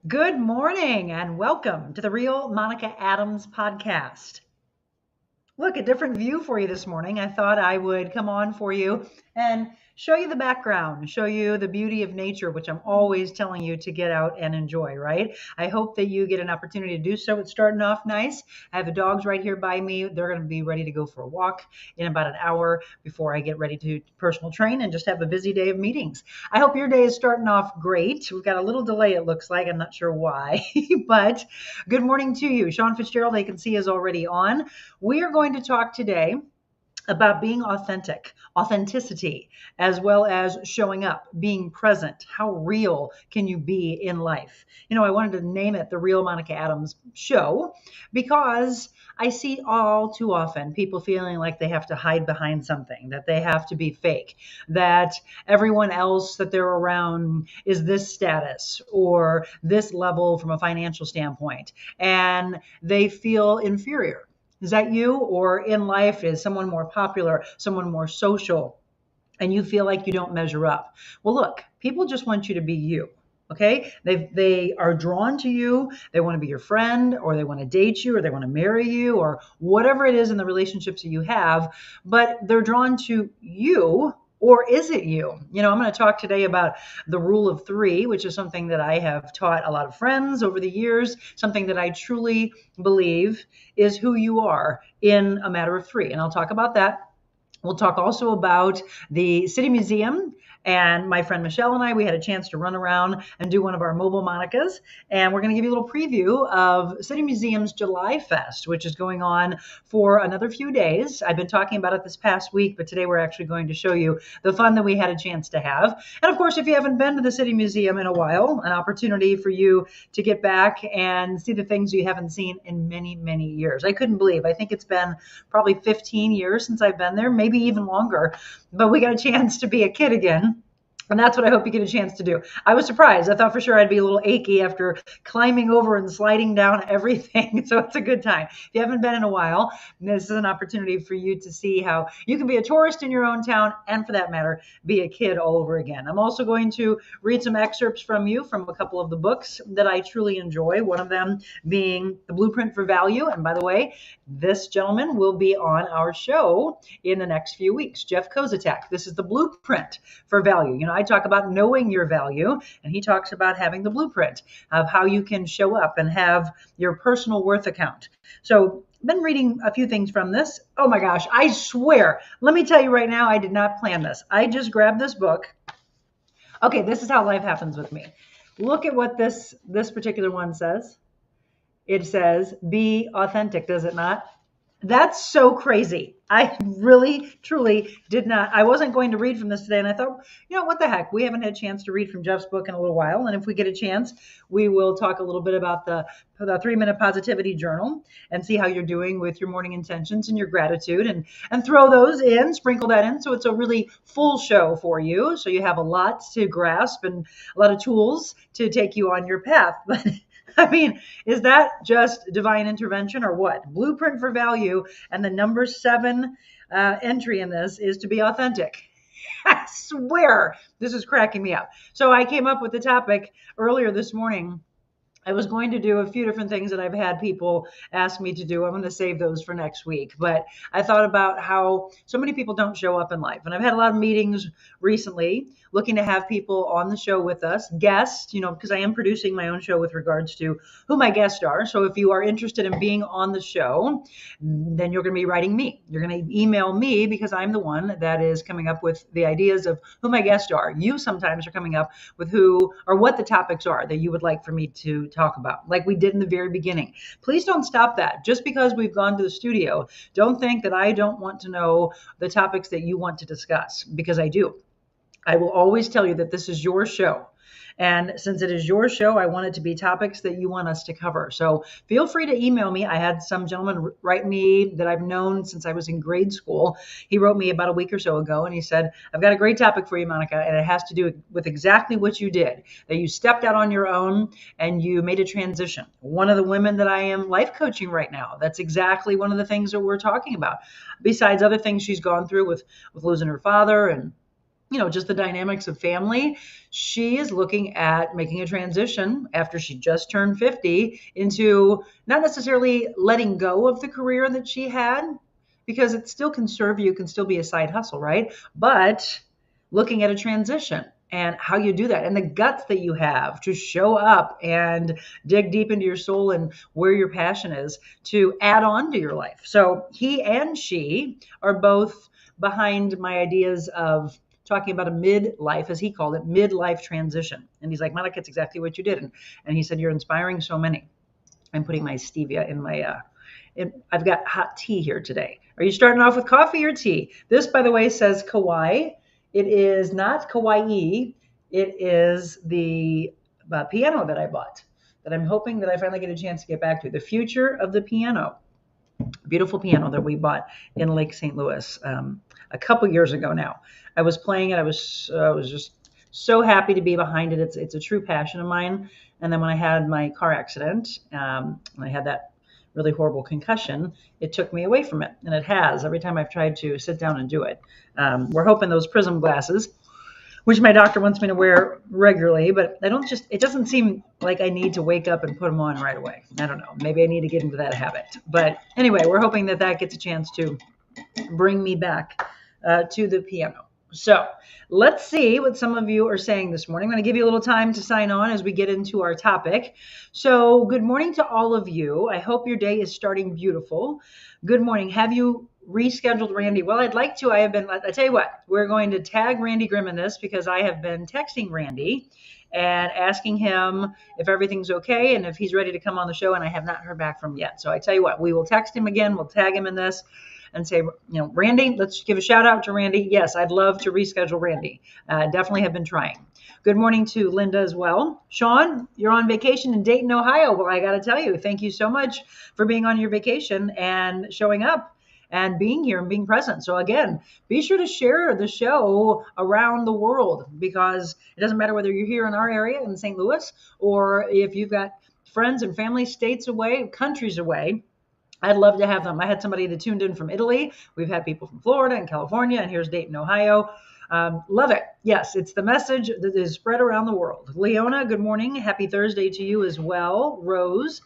Good morning and welcome to the Real Monica Adams podcast. Look, a different view for you this morning. I thought I would come on for you and show you the background, show you the beauty of nature, which I'm always telling you to get out and enjoy, right? I hope that you get an opportunity to do so. It's starting off nice. I have the dogs right here by me. They're going to be ready to go for a walk in about an hour before I get ready to personal train and just have a busy day of meetings. I hope your day is starting off great. We've got a little delay, it looks like. I'm not sure why, but good morning to you. Sean Fitzgerald, I can see, is already on. We are going to talk today about being authentic, authenticity, as well as showing up, being present. How real can you be in life? I wanted to name it The Real Monica Adams Show because I see all too often people feeling like they have to hide behind something, that they have to be fake, that everyone else that they're around is this status or this level from a financial standpoint, and they feel inferior. Is that you? Or in life, is someone more popular, someone more social, and you feel like you don't measure up? Well, look, people just want you to be you. Okay. They are drawn to you. They want to be your friend, or they want to date you, or they want to marry you, or whatever it is in the relationships that you have, but they're drawn to you. Or is it you? I'm going to talk today about the rule of three, which is something that I have taught a lot of friends over the years, something that I truly believe is who you are in a matter of three. And I'll talk about that. We'll talk also about the City Museum. And my friend Michelle and I, we had a chance to run around and do one of our mobile Monicas. And we're going to give you a little preview of City Museum's Julyfest, which is going on for another few days. I've been talking about it this past week, but today we're actually going to show you the fun that we had a chance to have. And of course, if you haven't been to the City Museum in a while, an opportunity for you to get back and see the things you haven't seen in many, many years. I couldn't believe, I think it's been probably 15 years since I've been there, maybe even longer, but we got a chance to be a kid again. And that's what I hope you get a chance to do. I was surprised. I thought for sure I'd be a little achy after climbing over and sliding down everything. So it's a good time. If you haven't been in a while, this is an opportunity for you to see how you can be a tourist in your own town and, for that matter, be a kid all over again. I'm also going to read some excerpts from a couple of the books that I truly enjoy, one of them being The Blueprint for Value. And by the way, this gentleman will be on our show in the next few weeks, Jeff Kozatek. This is The Blueprint for Value. I talk about knowing your value, and he talks about having the blueprint of how you can show up and have your personal worth account. So I've been reading a few things from this. Oh my gosh, I swear. Let me tell you right now, I did not plan this. I just grabbed this book. Okay, this is how life happens with me. Look at what this particular one says. It says, be authentic, does it not? That's so crazy. I really, truly did not. I wasn't going to read from this today. And I thought, what the heck? We haven't had a chance to read from Jeff's book in a little while. And if we get a chance, we will talk a little bit about the 3-minute positivity journal and see how you're doing with your morning intentions and your gratitude, and throw those in, sprinkle that in. So it's a really full show for you. So you have a lot to grasp and a lot of tools to take you on your path. But I mean, is that just divine intervention or what? Blueprint for Value, and the number 7 entry in this is to be authentic. I swear this is cracking me up. So I came up with the topic earlier this morning. I was going to do a few different things that I've had people ask me to do. I'm going to save those for next week. But I thought about how so many people don't show up in life. And I've had a lot of meetings recently looking to have people on the show with us, guests, because I am producing my own show with regards to who my guests are. So if you are interested in being on the show, then you're going to be writing me. You're going to email me because I'm the one that is coming up with the ideas of who my guests are. You sometimes are coming up with who or what the topics are that you would like for me to talk about, like we did in the very beginning. Please don't stop that. Just because we've gone to the studio, don't think that I don't want to know the topics that you want to discuss, because I do. I will always tell you that this is your show. And since it is your show, I want it to be topics that you want us to cover. So feel free to email me. I had some gentleman write me that I've known since I was in grade school. He wrote me about a week or so ago, and he said, I've got a great topic for you, Monica, and it has to do with exactly what you did, that you stepped out on your own and you made a transition. One of the women that I am life coaching right now, that's exactly one of the things that we're talking about, besides other things she's gone through with losing her father and just the dynamics of family. She is looking at making a transition after she just turned 50 into not necessarily letting go of the career that she had, because it still can serve you, can still be a side hustle, right? But looking at a transition and how you do that and the guts that you have to show up and dig deep into your soul and where your passion is to add on to your life. So he and she are both behind my ideas of talking about a midlife, as he called it, midlife transition. And he's like, Monica, it's exactly what you did. And he said, you're inspiring so many. I'm putting my stevia in my, I've got hot tea here today. Are you starting off with coffee or tea? This, by the way, says Kauai. It is not Kauai. It is the piano that I bought that I'm hoping that I finally get a chance to get back to. The future of the piano. Beautiful piano that we bought in Lake St. Louis a couple years ago now. I was playing it. I was just so happy to be behind it. It's a true passion of mine. And then when I had my car accident, and I had that really horrible concussion, it took me away from it. And it has every time I've tried to sit down and do it. We're hoping those prism glasses, which my doctor wants me to wear regularly, but it doesn't seem like I need to wake up and put them on right away. I don't know. Maybe I need to get into that habit. But anyway, we're hoping that gets a chance to bring me back to the piano. So let's see what some of you are saying this morning. I'm going to give you a little time to sign on as we get into our topic. So good morning to all of you. I hope your day is starting beautiful. Good morning. Have you rescheduled Randy? Well, I'd like to. I tell you what, we're going to tag Randy Grimm in this because I have been texting Randy and asking him if everything's okay and if he's ready to come on the show, and I have not heard back from him yet. So I tell you what, we will text him again. We'll tag him in this and say, Randy, let's give a shout out to Randy. Yes, I'd love to reschedule Randy. Definitely have been trying. Good morning to Linda as well. Sean, you're on vacation in Dayton, Ohio. Well, I got to tell you, thank you so much for being on your vacation and showing up and being here and being present. So again, be sure to share the show around the world, because it doesn't matter whether you're here in our area in St. Louis or if you've got friends and family states away, countries away. I'd love to have them. I had somebody that tuned in from Italy. We've had people from Florida and California, and here's Dayton, Ohio. Love it. Yes, it's the message that is spread around the world. Leona, good morning. Happy Thursday to you as well. Rose,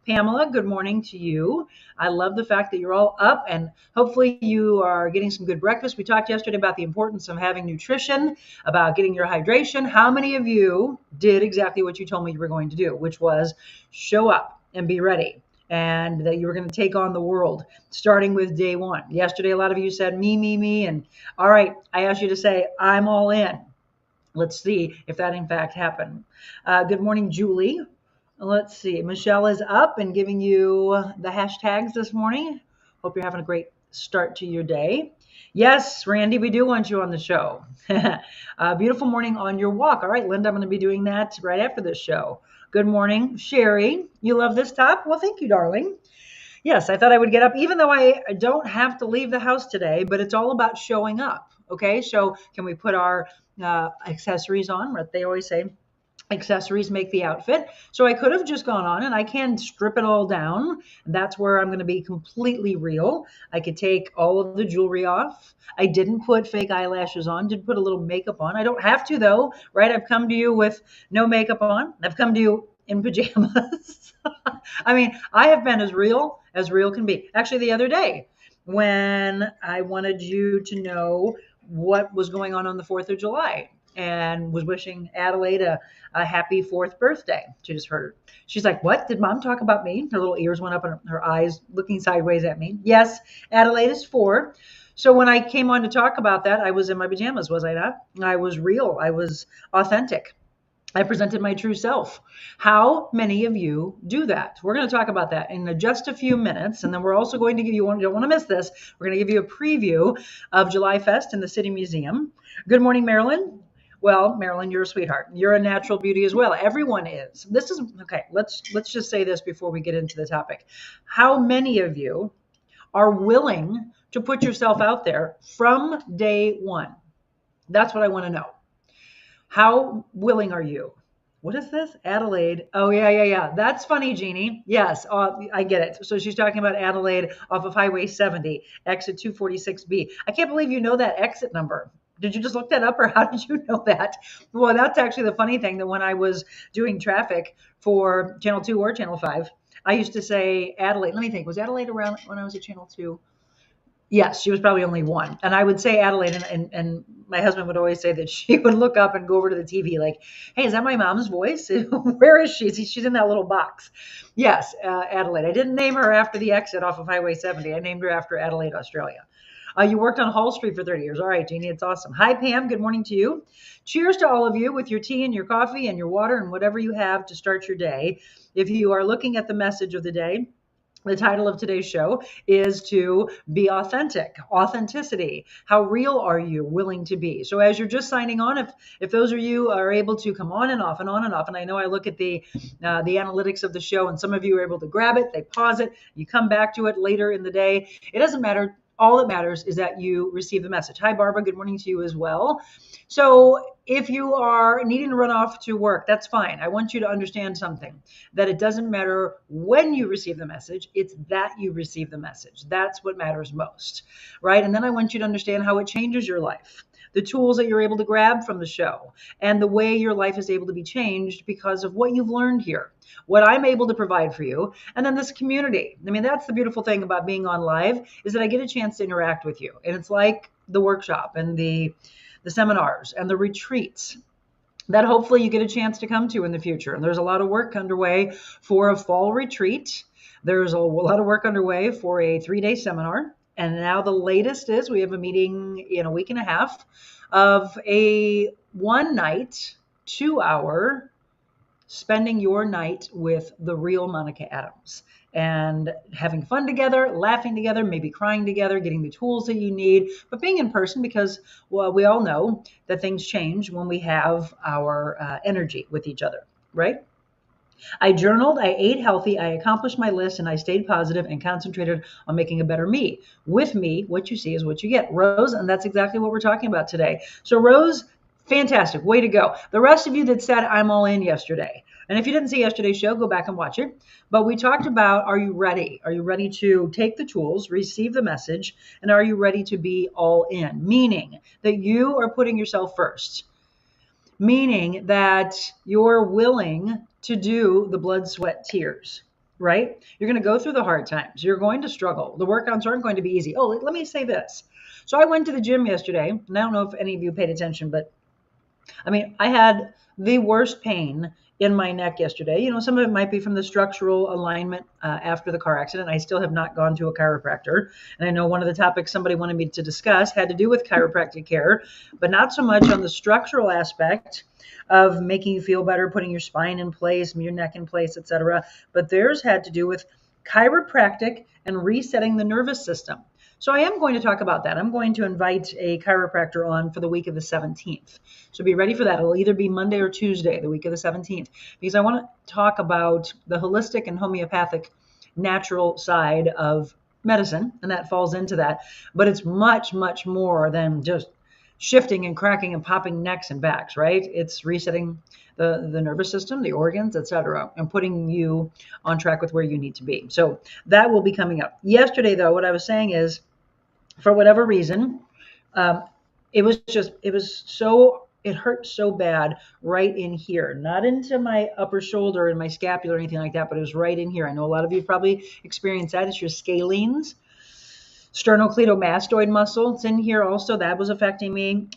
Pamela, good morning to you. I love the fact that you're all up, and hopefully you are getting some good breakfast. We talked yesterday about the importance of having nutrition, about getting your hydration. How many of you did exactly what you told me you were going to do, which was show up and be ready, and that you were going to take on the world starting with day one? Yesterday, a lot of you said me. And all right, I asked you to say, I'm all in. Let's see if that in fact happened. Good morning, Julie. Let's see. Michelle is up and giving you the hashtags this morning. Hope you're having a great start to your day. Yes, Randy, we do want you on the show. Beautiful morning on your walk. All right, Linda, I'm going to be doing that right after this show. Good morning, Sherry. You love this top? Well, thank you, darling. Yes, I thought I would get up, even though I don't have to leave the house today, but it's all about showing up. Okay, so can we put our accessories on? What they always say, accessories make the outfit. So I could have just gone on, and I can strip it all down. That's where I'm going to be completely real. I could take all of the jewelry off. I didn't put fake eyelashes on, did put a little makeup on. I don't have to though, right? I've come to you with no makeup on. I've come to you in pajamas. I mean, I have been as real can be. Actually, the other day when I wanted you to know what was going on the 4th of July, and was wishing Adelaide a happy 4th birthday. She just heard her. She's like, what? Did mom talk about me? Her little ears went up and her eyes looking sideways at me. Yes, Adelaide is 4. So when I came on to talk about that, I was in my pajamas, was I not? I was real. I was authentic. I presented my true self. How many of you do that? We're going to talk about that in just a few minutes. And then we're also going to give you, you don't want to miss this, we're going to give you a preview of Julyfest in the City Museum. Good morning, Marilyn. Well, Marilyn, you're a sweetheart. You're a natural beauty as well. Everyone is. This is, okay, let's just say this before we get into the topic. How many of you are willing to put yourself out there from day one? That's what I want to know. How willing are you? What is this? Adelaide. Oh, yeah. That's funny, Jeannie. Yes, I get it. So she's talking about Adelaide off of Highway 70, exit 246B. I can't believe you know that exit number. Did you just look that up, or how did you know that? Well, that's actually the funny thing, that when I was doing traffic for Channel 2 or Channel 5, I used to say Adelaide. Let me think. Was Adelaide around when I was at Channel 2? Yes, she was probably only one. And I would say Adelaide, and my husband would always say that she would look up and go over to the TV like, hey, is that my mom's voice? Where is she? She's in that little box. Yes, Adelaide. I didn't name her after the exit off of Highway 70. I named her after Adelaide, Australia. You worked on Hall Street for 30 years. All right, Jeannie, it's awesome. Hi, Pam. Good morning to you. Cheers to all of you with your tea and your coffee and your water and whatever you have to start your day. If you are looking at the message of the day, the title of today's show is to be authentic, authenticity. How real are you willing to be? So as you're just signing on, if those of you are able to come on and off and on and off, and I know I look at the analytics of the show, and some of you are able to grab it, they pause it, you come back to it later in the day. It doesn't matter. All that matters is that you receive the message. Hi, Barbara. Good morning to you as well. So if you are needing to run off to work, that's fine. I want you to understand something, that it doesn't matter when you receive the message, it's that you receive the message. That's what matters most, right? And then I want you to understand how it changes your life, the tools that you're able to grab from the show, and the way your life is able to be changed because of what you've learned here, what I'm able to provide for you, and then this community. I mean, that's the beautiful thing about being on live, is that I get a chance to interact with you. And it's like the workshop and the seminars and the retreats that hopefully you get a chance to come to in the future. And there's a lot of work underway for a fall retreat. There's a lot of work underway for a 3-day seminar. And now the latest is we have a meeting in a week and a half of a 1-night, 2-hour spending your night with the real Monica Adams, and having fun together, laughing together, maybe crying together, getting the tools that you need, but being in person, because, well, we all know that things change when we have our energy with each other, right? I journaled, I ate healthy, I accomplished my list, and I stayed positive and concentrated on making a better me. With me, what you see is what you get. Rose, and that's exactly what we're talking about today. So Rose, fantastic. Way to go. The rest of you that said I'm all in yesterday, and if you didn't see yesterday's show, go back and watch it. But we talked about, are you ready? Are you ready to take the tools, receive the message, and are you ready to be all in? Meaning that you are putting yourself first. Meaning that you're willing to do the blood, sweat, tears, right? You're going to go through the hard times. You're going to struggle. The workouts aren't going to be easy. Oh, let me say this. So I went to the gym yesterday, and I don't know if any of you paid attention, but I mean, I had the worst pain in my neck yesterday. You know, some of it might be from the structural alignment after the car accident. I still have not gone to a chiropractor. And I know one of the topics somebody wanted me to discuss had to do with chiropractic care, but not so much on the structural aspect of making you feel better, putting your spine in place, your neck in place, etc. But theirs had to do with chiropractic and resetting the nervous system. So I am going to talk about that. I'm going to invite a chiropractor on for the week of the 17th. So be ready for that. It'll either be Monday or Tuesday, the week of the 17th, because I want to talk about the holistic and homeopathic natural side of medicine, and that falls into that. But it's much, much more than just shifting and cracking and popping necks and backs, right? It's resetting the nervous system, the organs, etc., and putting you on track with where you need to be. So that will be coming up. Yesterday, though, what I was saying is, for whatever reason, it hurt so bad right in here, not into my upper shoulder and my scapula or anything like that, but it was right in here. I know a lot of you probably experienced that. It's your scalenes, sternocleidomastoid muscle. It's in here also. That was affecting me.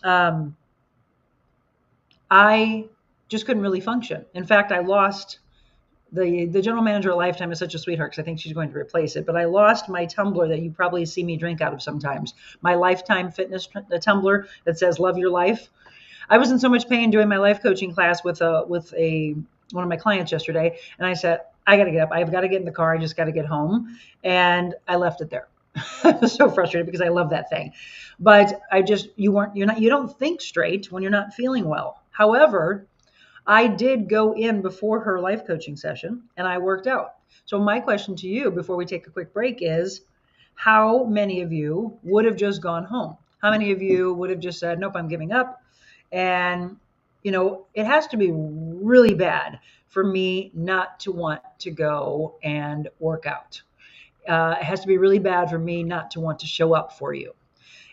I just couldn't really function. In fact, I lost the general manager at Lifetime is such a sweetheart, because I think she's going to replace it. But I lost my tumbler that you probably see me drink out of sometimes. My Lifetime fitness tumbler that says "Love Your Life." I was in so much pain doing my life coaching class with one of my clients yesterday, and I said, I got to get up. I've got to get in the car. I just got to get home, and I left it there. I was so frustrated because I love that thing, but you don't think straight when you're not feeling well. However, I did go in before her life coaching session and I worked out. So my question to you before we take a quick break is, how many of you would have just gone home? How many of you would have just said, nope, I'm giving up? And, you know, it has to be really bad for me not to want to go and work out. It has to be really bad for me not to want to show up for you.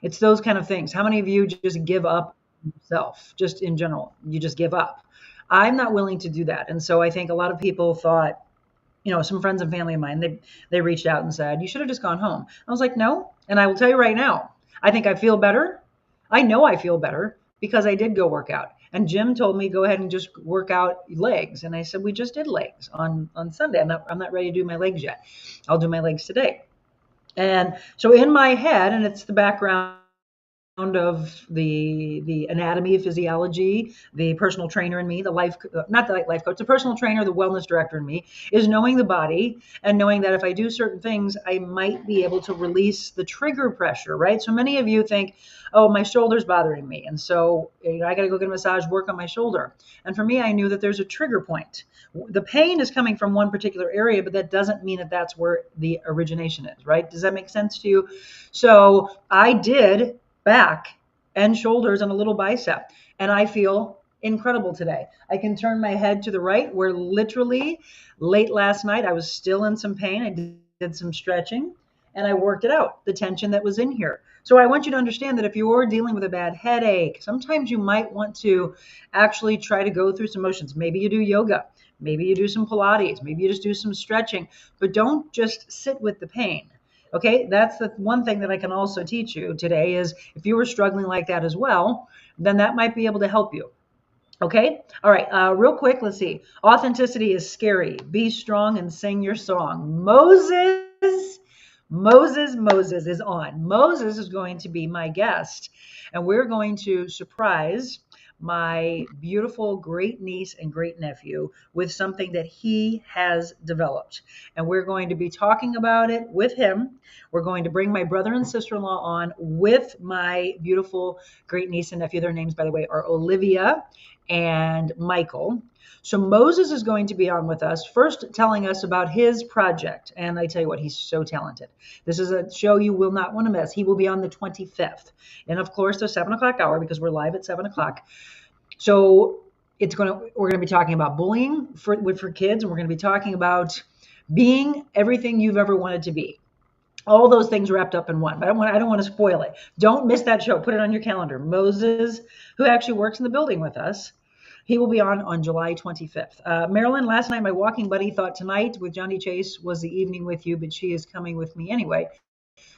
It's those kind of things. How many of you just give up yourself, just in general? You just give up. I'm not willing to do that. And so I think a lot of people thought, some friends and family of mine, they reached out and said, you should have just gone home. I was like, no. And I will tell you right now, I think I feel better. I know I feel better because I did go work out. And Jim told me, go ahead and just work out legs. And I said, we just did legs on Sunday. I'm not ready to do my legs yet. I'll do my legs today. And so in my head, and it's the background of the anatomy, physiology, the personal trainer in me, the life coach, the personal trainer, the wellness director in me, is knowing the body and knowing that if I do certain things, I might be able to release the trigger pressure, right? So many of you think, oh, my shoulder's bothering me, and so I got to go get a massage, work on my shoulder. And for me, I knew that there's a trigger point. The pain is coming from one particular area, but that doesn't mean that that's where the origination is, right? Does that make sense to you? So I did back and shoulders and a little bicep, and I feel incredible today. I can turn my head to the right, where literally late last night I was still in some pain. I did some stretching and I worked it out, the tension that was in here. So I want you to understand that if you're dealing with a bad headache, sometimes you might want to actually try to go through some motions. Maybe you do yoga, maybe you do some Pilates, maybe you just do some stretching, but don't just sit with the pain. Okay, that's the one thing that I can also teach you today is if you were struggling like that as well, then that might be able to help you. Okay, all right, real quick, let's see. Authenticity is scary. Be strong and sing your song. Moses is on. Moses is going to be my guest, and we're going to surprise my beautiful great niece and great nephew with something that he has developed. And we're going to be talking about it with him. We're going to bring my brother and sister-in-law on with my beautiful great niece and nephew. Their names, by the way, are Olivia and Michael. So Moses is going to be on with us, first telling us about his project. And I tell you what, he's so talented. This is a show you will not want to miss. He will be on the 25th. And of course, the 7 o'clock hour, because we're live at 7 o'clock. So we're going to be talking about bullying for kids. And we're going to be talking about being everything you've ever wanted to be. All those things wrapped up in one. But I don't want to spoil it. Don't miss that show. Put it on your calendar. Moses, who actually works in the building with us, he will be on July 25th. Marilyn, last night my walking buddy thought tonight with Johnny Chase was the evening with you, but she is coming with me anyway.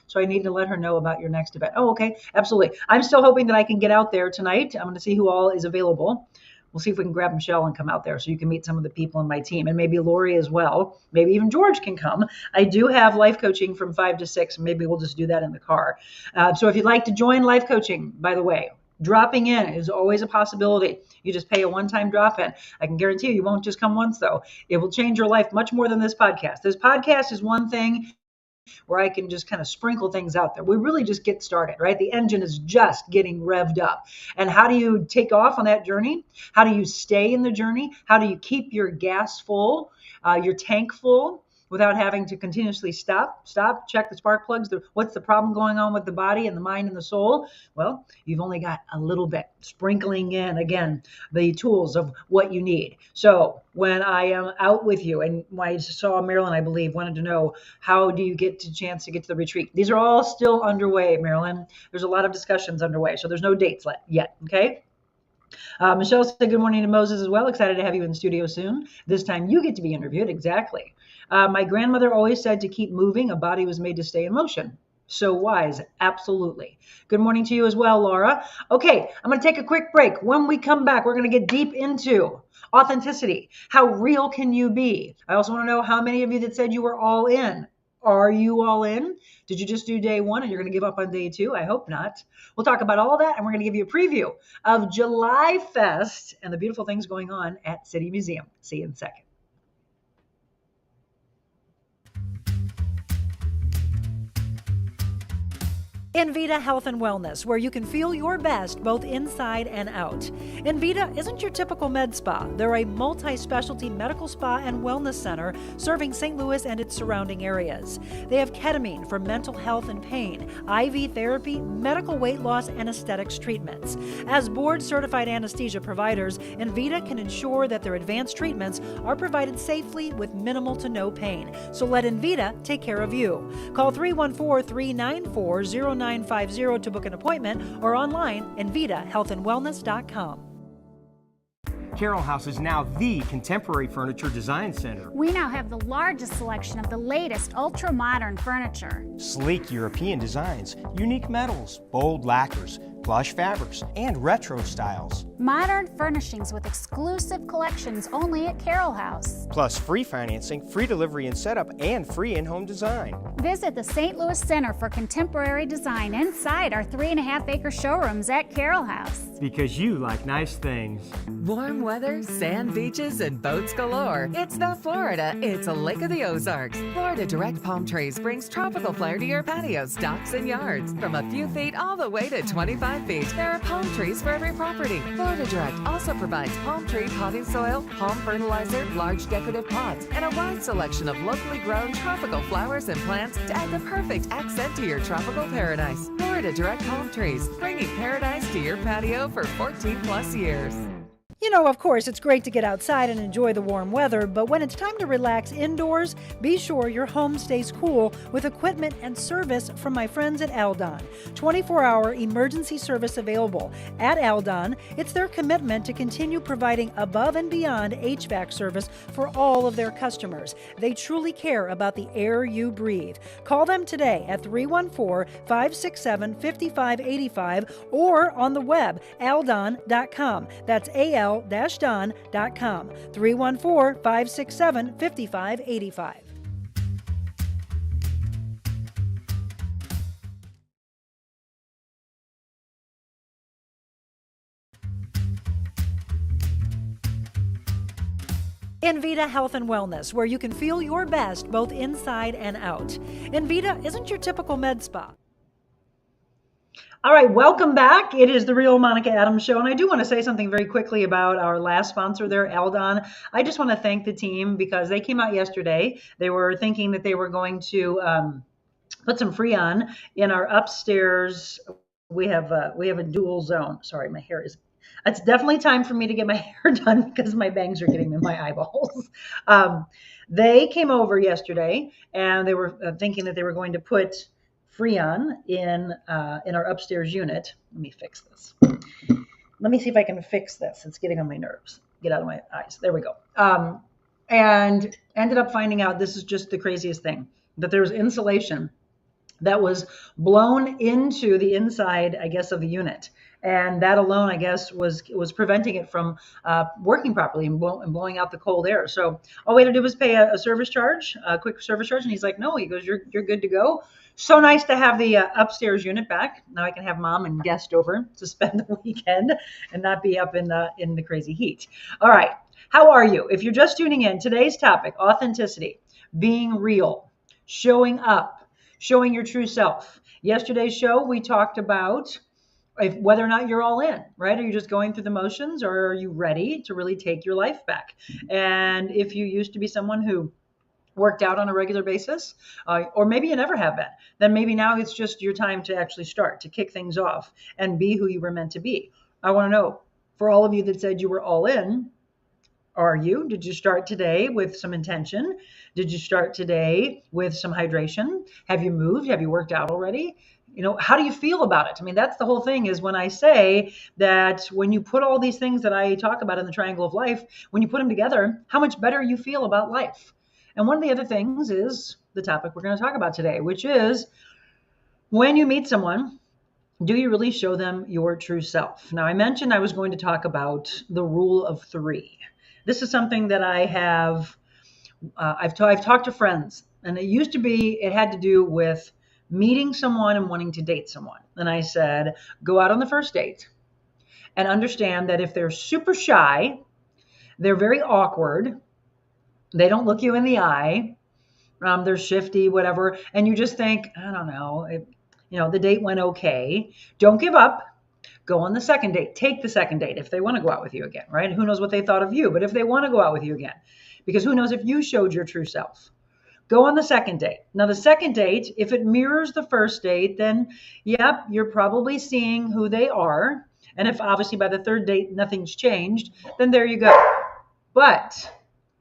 So I need to let her know about your next event. Oh, okay. Absolutely. I'm still hoping that I can get out there tonight. I'm going to see who all is available. We'll see if we can grab Michelle and come out there so you can meet some of the people in my team, and maybe Lori as well. Maybe even George can come. I do have life coaching from 5 to 6. Maybe we'll just do that in the car. So if you'd like to join life coaching, by the way, dropping in is always a possibility. You just pay a one-time drop-in. I can guarantee you won't just come once, though. It will change your life much more than this podcast. This podcast is one thing where I can just kind of sprinkle things out there. We really just get started, right? The engine is just getting revved up. And how do you take off on that journey? How do you stay in the journey? How do you keep your gas full, your tank full, without having to continuously stop, check the spark plugs? What's the problem going on with the body and the mind and the soul? Well, you've only got a little bit, sprinkling in, again, the tools of what you need. So when I am out with you, and I saw Marilyn, I believe, wanted to know, how do you get a chance to get to the retreat? These are all still underway, Marilyn. There's a lot of discussions underway, so there's no dates yet, okay? Michelle said good morning to Moses as well. Excited to have you in the studio soon. This time you get to be interviewed. Exactly. My grandmother always said to keep moving. A body was made to stay in motion. So wise. Absolutely. Good morning to you as well, Laura. Okay, I'm going to take a quick break. When we come back, we're going to get deep into authenticity. How real can you be? I also want to know how many of you that said you were all in. Are you all in? Did you just do day one and you're going to give up on day two? I hope not. We'll talk about all that, and we're going to give you a preview of Julyfest and the beautiful things going on at City Museum. See you in a second. Envita Health and Wellness, where you can feel your best both inside and out. Envita isn't your typical med spa. They're a multi-specialty medical spa and wellness center serving St. Louis and its surrounding areas. They have ketamine for mental health and pain, IV therapy, medical weight loss, and aesthetics treatments. As board-certified anesthesia providers, Envita can ensure that their advanced treatments are provided safely with minimal to no pain. So let Envita take care of you. Call 314-394-09 6950 to book an appointment or online invitahealthandwellness.com. Carroll House is now the contemporary furniture design center. We now have the largest selection of the latest ultra-modern furniture. Sleek European designs, unique metals, bold lacquers, plush fabrics, and retro styles. Modern furnishings with exclusive collections only at Carroll House. Plus free financing, free delivery and setup, and free in-home design. Visit the St. Louis Center for Contemporary Design inside our 3.5-acre showrooms at Carroll House. Because you like nice things. Warm weather, sand beaches, and boats galore. It's not Florida, it's a Lake of the Ozarks. Florida Direct Palm Trees brings tropical flair to your patios, docks, and yards. From a few feet all the way to 25 feet, there are palm trees for every property. Florida Direct also provides palm tree potting soil, palm fertilizer, large decorative pots, and a wide selection of locally grown tropical flowers and plants to add the perfect accent to your tropical paradise. Florida Direct Palm Trees, bringing paradise to your patio for 14 plus years. You know, of course, it's great to get outside and enjoy the warm weather, but when it's time to relax indoors, be sure your home stays cool with equipment and service from my friends at Aldon. 24-hour emergency service available. At Aldon, it's their commitment to continue providing above and beyond HVAC service for all of their customers. They truly care about the air you breathe. Call them today at 314-567-5585 or on the web, aldon.com. That's al-don.com, 314-567-5585. Invita Health and Wellness, where you can feel your best both inside and out. Invita isn't your typical med spa. All right, welcome back. It is the Real Monica Adams Show, and I do want to say something very quickly about our last sponsor there, Aldon. I just want to thank the team because they came out yesterday. They were thinking that they were going to put some Freon in our upstairs. We have a dual zone. Sorry, my hair is. It's definitely time for me to get my hair done because my bangs are getting in my eyeballs. They came over yesterday, and they were thinking that they were going to put Freon in our upstairs unit. Let me fix this. Let me see if I can fix this. It's getting on my nerves. Get out of my eyes. There we go. And ended up finding out this is just the craziest thing, that there was insulation that was blown into the inside, I guess, of the unit. And that alone, I guess, was preventing it from working properly and blowing out the cold air. So all we had to do was pay a service charge, a quick service charge. And he's like, no, he goes, you're good to go. So nice to have the upstairs unit back. Now I can have mom and guest over to spend the weekend and not be up in the crazy heat. All right. How are you? If you're just tuning in, today's topic, authenticity, being real, showing up, showing your true self. Yesterday's show, we talked about whether or not you're all in, right? Are you just going through the motions, or are you ready to really take your life back? And if you used to be someone who worked out on a regular basis, or maybe you never have been, then maybe now it's just your time to actually start to kick things off and be who you were meant to be. I want to know, for all of you that said you were all in, are you? Did you start today with some intention? Did you start today with some hydration? Have you moved? Have you worked out already? You know, how do you feel about it? I mean, that's the whole thing, is when I say that when you put all these things that I talk about in the triangle of life, when you put them together, how much better you feel about life. And one of the other things is the topic we're going to talk about today, which is when you meet someone, do you really show them your true self? Now, I mentioned I was going to talk about the rule of 3. This is something that I have, I've talked to friends, and it had to do with meeting someone and wanting to date someone. And I said, go out on the first date and understand that if they're super shy, they're very awkward, they don't look you in the eye, they're shifty, whatever, and you just think, I don't know, the date went okay. Don't give up. Go on the second date. Take the second date if they want to go out with you again, right? Who knows what they thought of you, but if they want to go out with you again, because who knows if you showed your true self. Go on the second date. Now, the second date, if it mirrors the first date, then, yep, you're probably seeing who they are. And if obviously by the third date nothing's changed, then there you go. But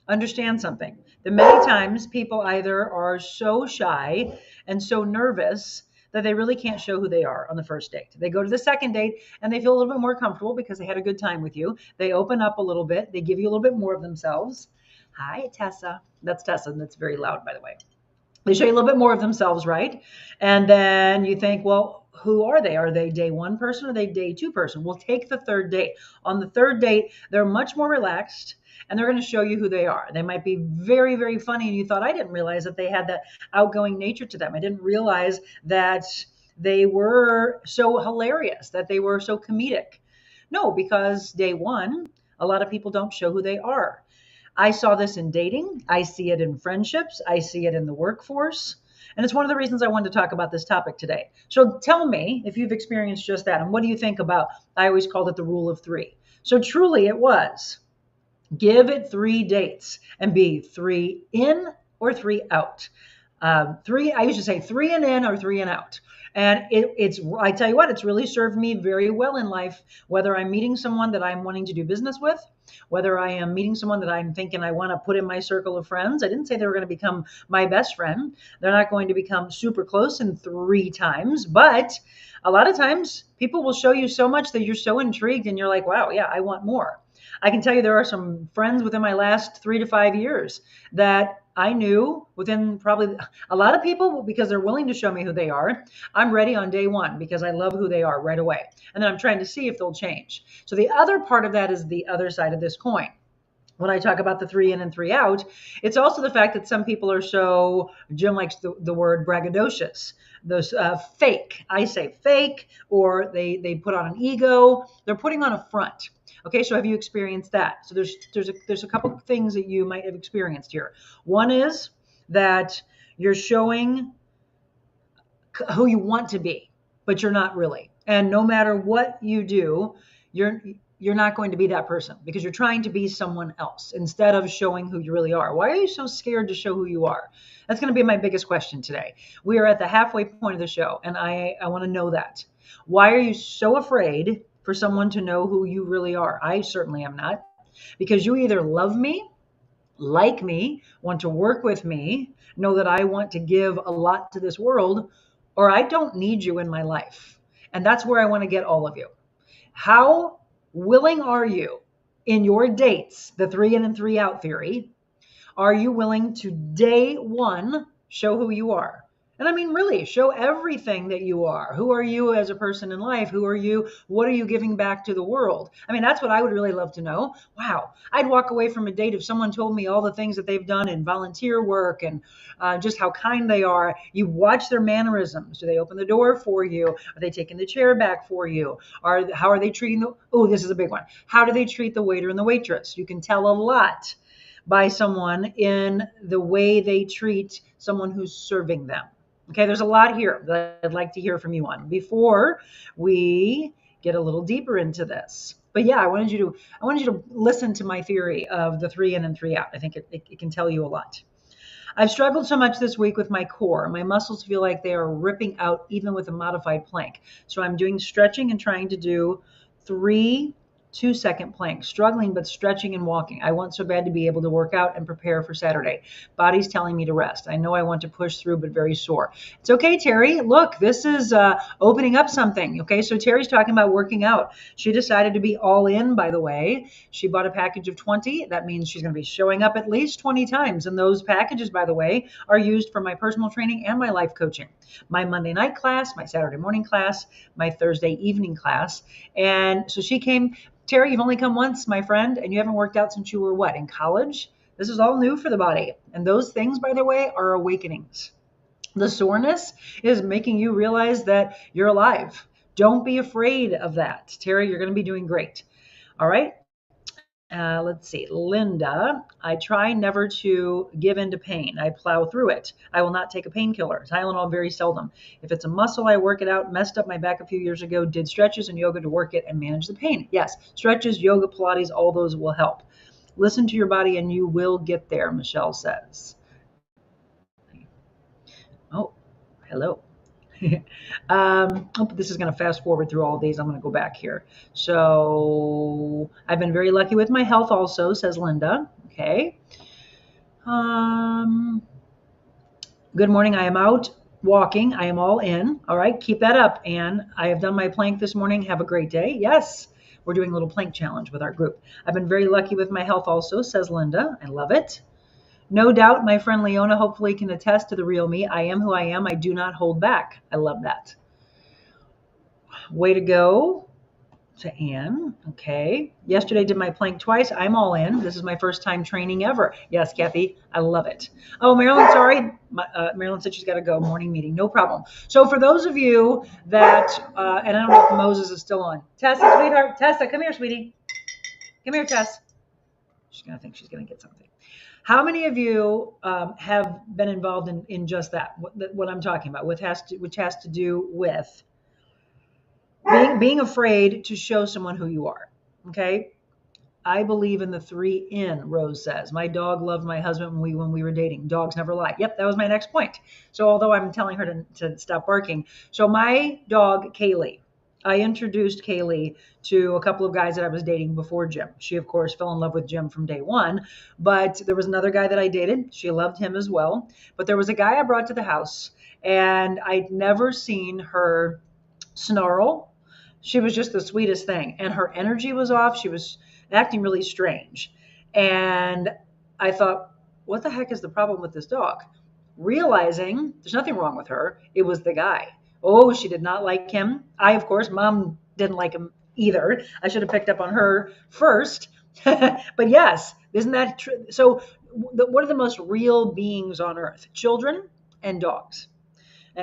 understand something. That many times people either are so shy and so nervous that they really can't show who they are on the first date. They go to the second date and they feel a little bit more comfortable because they had a good time with you. They open up a little bit. They give you a little bit more of themselves. Hi, Tessa. That's Tessa. And that's very loud, by the way. They show you a little bit more of themselves, right? And then you think, well, who are they? Are they day one person or are they day two person? We'll take the third date. On the third date, they're much more relaxed and they're going to show you who they are. They might be very, very funny. And you thought, I didn't realize that they had that outgoing nature to them. I didn't realize that they were so hilarious, that they were so comedic. No, because day one, a lot of people don't show who they are. I saw this in dating. I see it in friendships. I see it in the workforce. And it's one of the reasons I wanted to talk about this topic today. So tell me if you've experienced just that. And what do you think about, I always called it the rule of three. So truly it was, give it 3 dates and be 3 in or 3 out. I used to say 3 and in or 3 and out. And I tell you what, it's really served me very well in life, whether I'm meeting someone that I'm wanting to do business with, whether I am meeting someone that I'm thinking I want to put in my circle of friends. I didn't say they were going to become my best friend. They're not going to become super close in 3 times, but a lot of times people will show you so much that you're so intrigued and you're like, wow, yeah, I want more. I can tell you there are some friends within my last 3 to 5 years that I knew within probably a lot of people, because they're willing to show me who they are. I'm ready on day one because I love who they are right away. And then I'm trying to see if they'll change. So the other part of that is the other side of this coin. When I talk about the 3 in and 3 out, it's also the fact that some people are so, Jim likes the word braggadocious, those fake. I say fake, or they put on an ego. They're putting on a front. Okay, so have you experienced that? So there's a couple of things that you might have experienced here. One is that you're showing who you want to be, but you're not really. And no matter what you do, you're not going to be that person because you're trying to be someone else instead of showing who you really are. Why are you so scared to show who you are? That's going to be my biggest question today. We are at the halfway point of the show, and I want to know that. Why are you so afraid for someone to know who you really are? I certainly am not, because you either love me, like me, want to work with me, know that I want to give a lot to this world, or I don't need you in my life. And that's where I want to get all of you. How willing are you in your dates, the 3 in and 3 out theory? Are you willing to day one show who you are? And I mean, really, show everything that you are. Who are you as a person in life? Who are you? What are you giving back to the world? I mean, that's what I would really love to know. Wow. I'd walk away from a date if someone told me all the things that they've done in volunteer work and just how kind they are. You watch their mannerisms. Do they open the door for you? Are they taking the chair back for you? How are they treating this is a big one. How do they treat the waiter and the waitress? You can tell a lot by someone in the way they treat someone who's serving them. Okay, there's a lot here that I'd like to hear from you on before we get a little deeper into this. But yeah, I wanted you to listen to my theory of the 3 in and 3 out. I think it can tell you a lot. I've struggled so much this week with my core. My muscles feel like they are ripping out even with a modified plank. So I'm doing stretching and trying to do 3 2-second planks, struggling but stretching and walking. I want so bad to be able to work out and prepare for Saturday. Body's telling me to rest. I know I want to push through, but very sore. It's okay, Terry. Look, this is opening up something. Okay, so Terry's talking about working out. She decided to be all in, by the way. She bought a package of 20. That means she's going to be showing up at least 20 times. And those packages, by the way, are used for my personal training and my life coaching. My Monday night class, my Saturday morning class, my Thursday evening class. And so she came. Terry, you've only come once, my friend, and you haven't worked out since you were what, in college? This is all new for the body. And those things, by the way, are awakenings. The soreness is making you realize that you're alive. Don't be afraid of that. Terry, you're going to be doing great. All right. Let's see. Linda, I try never to give in to pain. I plow through it. I will not take a painkiller. Tylenol very seldom. If it's a muscle, I work it out. Messed up my back a few years ago. Did stretches and yoga to work it and manage the pain. Yes, stretches, yoga, Pilates, all those will help. Listen to your body and you will get there, Michelle says. Oh, hello. This is going to fast forward through all these. I'm going to go back here. So I've been very lucky with my health also, says Linda. Okay. Good morning. I am out walking. I am all in. All right, keep that up. And I have done my plank this morning. Have a great day. Yes, we're doing a little plank challenge with our group. I've been very lucky with my health also, says Linda. I love it. No doubt my friend Leona hopefully can attest to the real me. I am who I am. I do not hold back. I love that. Way to go to Anne. Okay. Yesterday did my plank twice. I'm all in. This is my first time training ever. Yes, Kathy, I love it. Oh, Marilyn, sorry. Marilyn said she's got to go. Morning meeting. No problem. So for those of you that, and I don't know if Moses is still on. Tessa, sweetheart. Tessa, come here, sweetie. Come here, Tess. She's going to think she's going to get something. How many of you have been involved in just that, what I'm talking about, which has to do with being afraid to show someone who you are? Okay. I believe in the 3 in, Rose says. My dog loved my husband when we were dating. Dogs never lie. Yep, that was my next point. So although I'm telling her to stop barking. So my dog, Kaylee, I introduced Kaylee to a couple of guys that I was dating before Jim. She, of course, fell in love with Jim from day one. But there was another guy that I dated. She loved him as well. But there was a guy I brought to the house, and I'd never seen her snarl. She was just the sweetest thing. And her energy was off. She was acting really strange. And I thought, what the heck is the problem with this dog? Realizing there's nothing wrong with her. It was the guy. Oh, she did not like him. Of course, Mom didn't like him either. I should have picked up on her first. But yes, isn't that true? So what are the most real beings on earth? Children and dogs.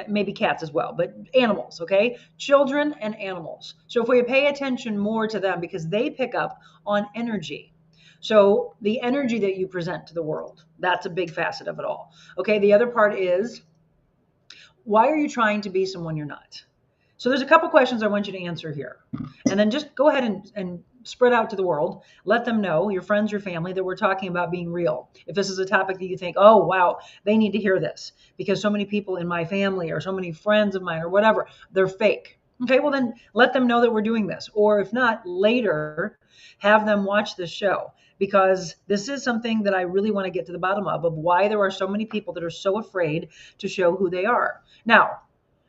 Maybe cats as well, but animals, okay? Children and animals. So if we pay attention more to them, because they pick up on energy. So the energy that you present to the world, that's a big facet of it all. Okay, the other part is, why are you trying to be someone you're not? So there's a couple questions I want you to answer here. And then just go ahead and spread out to the world. Let them know, your friends, your family, that we're talking about being real. If this is a topic that you think, oh, wow, they need to hear this because so many people in my family or so many friends of mine or whatever, they're fake. Okay, well then let them know that we're doing this. Or if not, later, have them watch this show, because this is something that I really want to get to the bottom of why there are so many people that are so afraid to show who they are. Now,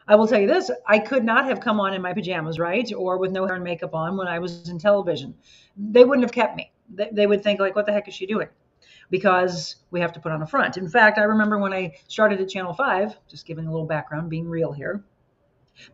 I will tell you this, I could not have come on in my pajamas, right? Or with no hair and makeup on when I was in television. They wouldn't have kept me. They would think like, what the heck is she doing? Because we have to put on a front. In fact, I remember when I started at Channel 5, just giving a little background, being real here,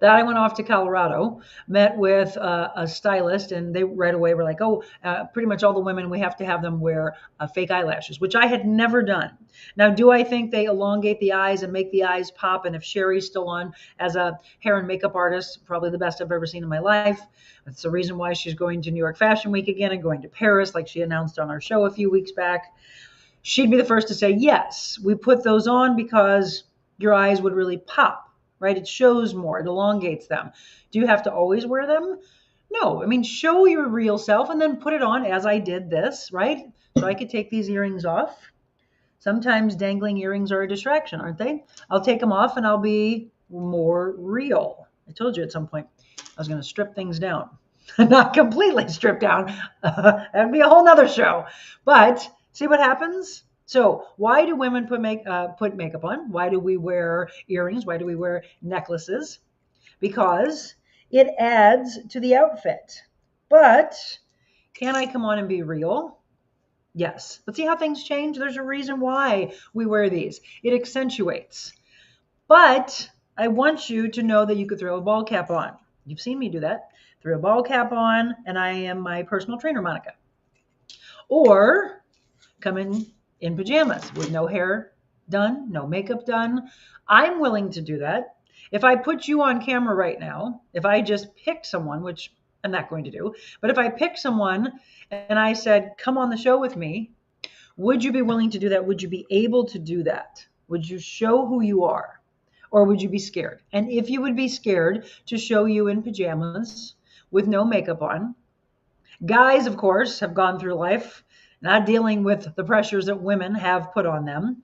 that I went off to Colorado, met with a stylist, and they right away were like, oh, pretty much all the women, we have to have them wear fake eyelashes, which I had never done. Now, do I think they elongate the eyes and make the eyes pop? And if Sherry's still on as a hair and makeup artist, probably the best I've ever seen in my life. That's the reason why she's going to New York Fashion Week again and going to Paris, like she announced on our show a few weeks back. She'd be the first to say, yes, we put those on because your eyes would really pop. Right? It shows more. It elongates them. Do you have to always wear them? No. I mean, show your real self and then put it on as I did this, right? So I could take these earrings off. Sometimes dangling earrings are a distraction, aren't they? I'll take them off and I'll be more real. I told you at some point I was going to strip things down. Not completely strip down. That'd be a whole nother show. But see what happens? So why do women put makeup on? Why do we wear earrings? Why do we wear necklaces? Because it adds to the outfit. But can I come on and be real? Yes. But see how things change? There's a reason why we wear these. It accentuates. But I want you to know that you could throw a ball cap on. You've seen me do that. Throw a ball cap on, and I am my personal trainer, Monica. Or come in pajamas with no hair done, no makeup done. I'm willing to do that. If I put you on camera right now, if I just picked someone, which I'm not going to do, but if I picked someone and I said, come on the show with me, would you be willing to do that? Would you be able to do that? Would you show who you are? Or would you be scared? And if you would be scared to show you in pajamas with no makeup on, guys, of course, have gone through life not dealing with the pressures that women have put on them.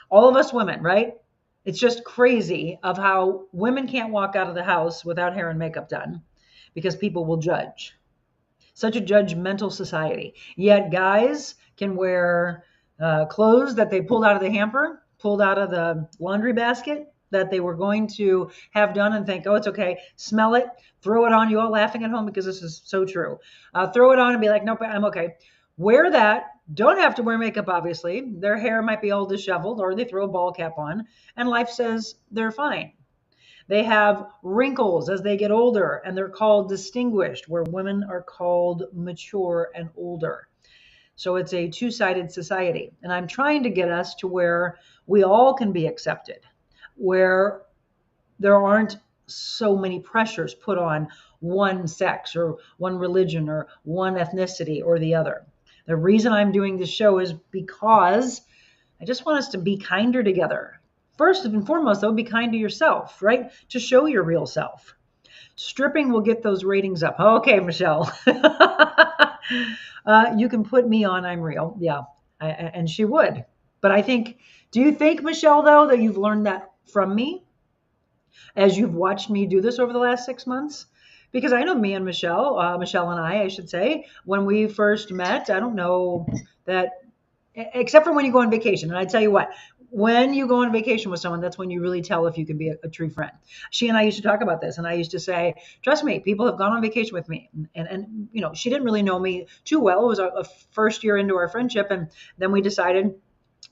All of us women, right? It's just crazy of how women can't walk out of the house without hair and makeup done because people will judge. Such a judgmental society. Yet guys can wear clothes that they pulled out of the hamper, pulled out of the laundry basket, that they were going to have done and think, oh, it's okay. Smell it, throw it on. You all laughing at home because this is so true. Throw it on and be like, nope, I'm okay. Wear that. Don't have to wear makeup, obviously. Their hair might be all disheveled, or they throw a ball cap on, and life says they're fine. They have wrinkles as they get older, and they're called distinguished, where women are called mature and older. So it's a two-sided society. And I'm trying to get us to where we all can be accepted, where there aren't so many pressures put on one sex or one religion or one ethnicity or the other. The reason I'm doing this show is because I just want us to be kinder together. First and foremost, though, be kind to yourself, right? To show your real self. Stripping will get those ratings up. Okay, Michelle. You can put me on I'm Real. Yeah, and she would. But I think, do you think, Michelle, though, that you've learned that from me as you've watched me do this over the last 6 months? Because I know me and Michelle, Michelle and I should say, when we first met, I don't know that, except for when you go on vacation. And I tell you what, when you go on vacation with someone, that's when you really tell if you can be a true friend. She and I used to talk about this, and I used to say, trust me, people have gone on vacation with me. And you know, she didn't really know me too well. It was a first year into our friendship. And then we decided,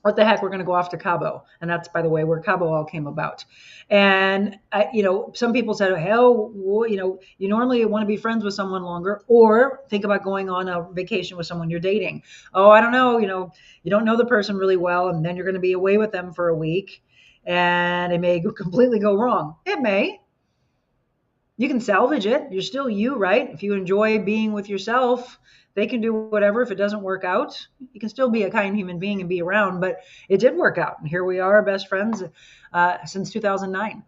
what the heck, we're going to go off to Cabo. And that's, by the way, where Cabo all came about. And, you know, some people said, hell, well, you know, you normally want to be friends with someone longer, or think about going on a vacation with someone you're dating. Oh, I don't know. You know, you don't know the person really well, and then you're going to be away with them for a week, and it may completely go wrong. It may. You can salvage it. You're still you, right? If you enjoy being with yourself, they can do whatever. If it doesn't work out, you can still be a kind human being and be around. But it did work out. And here we are, best friends since 2009.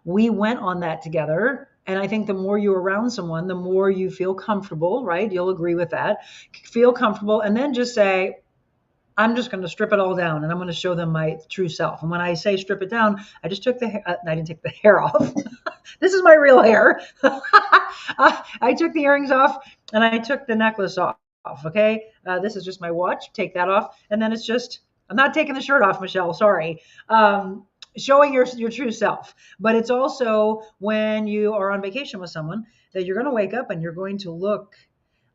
We went on that together. And I think the more you're around someone, the more you feel comfortable, right? You'll agree with that. Feel comfortable. And then just say, I'm just going to strip it all down, and I'm going to show them my true self. And when I say strip it down, I just took I didn't take the hair off. This is my real hair. I took the earrings off, and I took the necklace off. Okay. This is just my watch. Take that off. And then it's just, I'm not taking the shirt off, Michelle. Sorry. Showing your true self. But it's also when you are on vacation with someone that you're going to wake up and you're going to look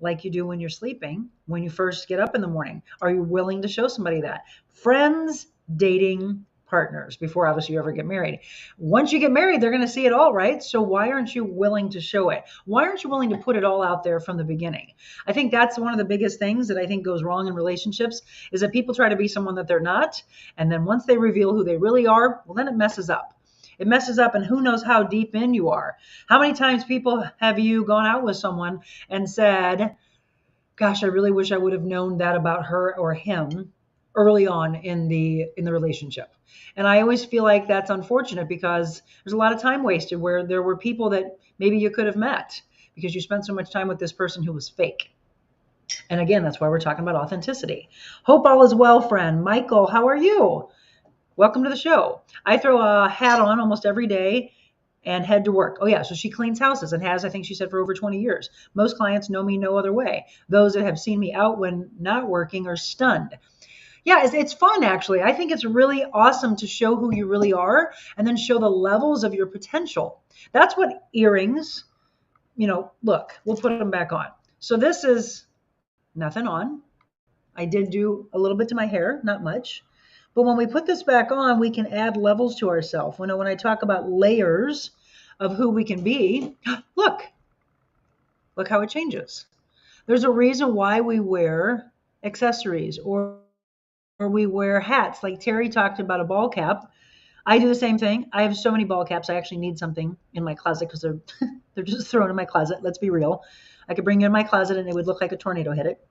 like you do when you're sleeping, when you first get up in the morning. Are you willing to show somebody that? Friends, dating, partners, before obviously you ever get married. Once you get married, they're going to see it all, right? So why aren't you willing to show it? Why aren't you willing to put it all out there from the beginning? I think that's one of the biggest things that I think goes wrong in relationships, is that people try to be someone that they're not. And then once they reveal who they really are, well, then it messes up. It messes up, and who knows how deep in you are. How many times people have you gone out with someone and said, gosh, I really wish I would have known that about her or him early on in the relationship. And I always feel like that's unfortunate, because there's a lot of time wasted where there were people that maybe you could have met because you spent so much time with this person who was fake. And again, that's why we're talking about authenticity. Hope all is well, friend. Michael, how are you? Welcome to the show. I throw a hat on almost every day and head to work. Oh yeah, so she cleans houses and has, I think she said, for over 20 years. Most clients know me no other way. Those that have seen me out when not working are stunned. Yeah, it's fun, actually. I think it's really awesome to show who you really are and then show the levels of your potential. That's what earrings, look, we'll put them back on. So this is nothing on. I did do a little bit to my hair, not much. But when we put this back on, we can add levels to ourselves. When I talk about layers of who we can be, look how it changes. There's a reason why we wear accessories or we wear hats. Like Terry talked about a ball cap. I do the same thing. I have so many ball caps. I actually need something in my closet because they're just thrown in my closet. Let's be real. I could bring it in my closet and it would look like a tornado hit it.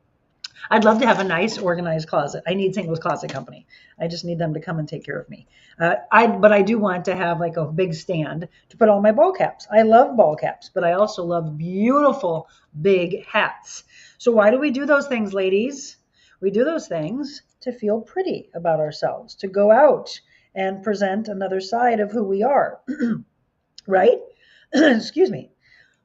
I'd love to have a nice, organized closet. I need St. Louis Closet Company. I just need them to come and take care of me. But I do want to have like a big stand to put all my ball caps. I love ball caps, but I also love beautiful big hats. So why do we do those things, ladies? We do those things to feel pretty about ourselves, to go out and present another side of who we are, right? Excuse me.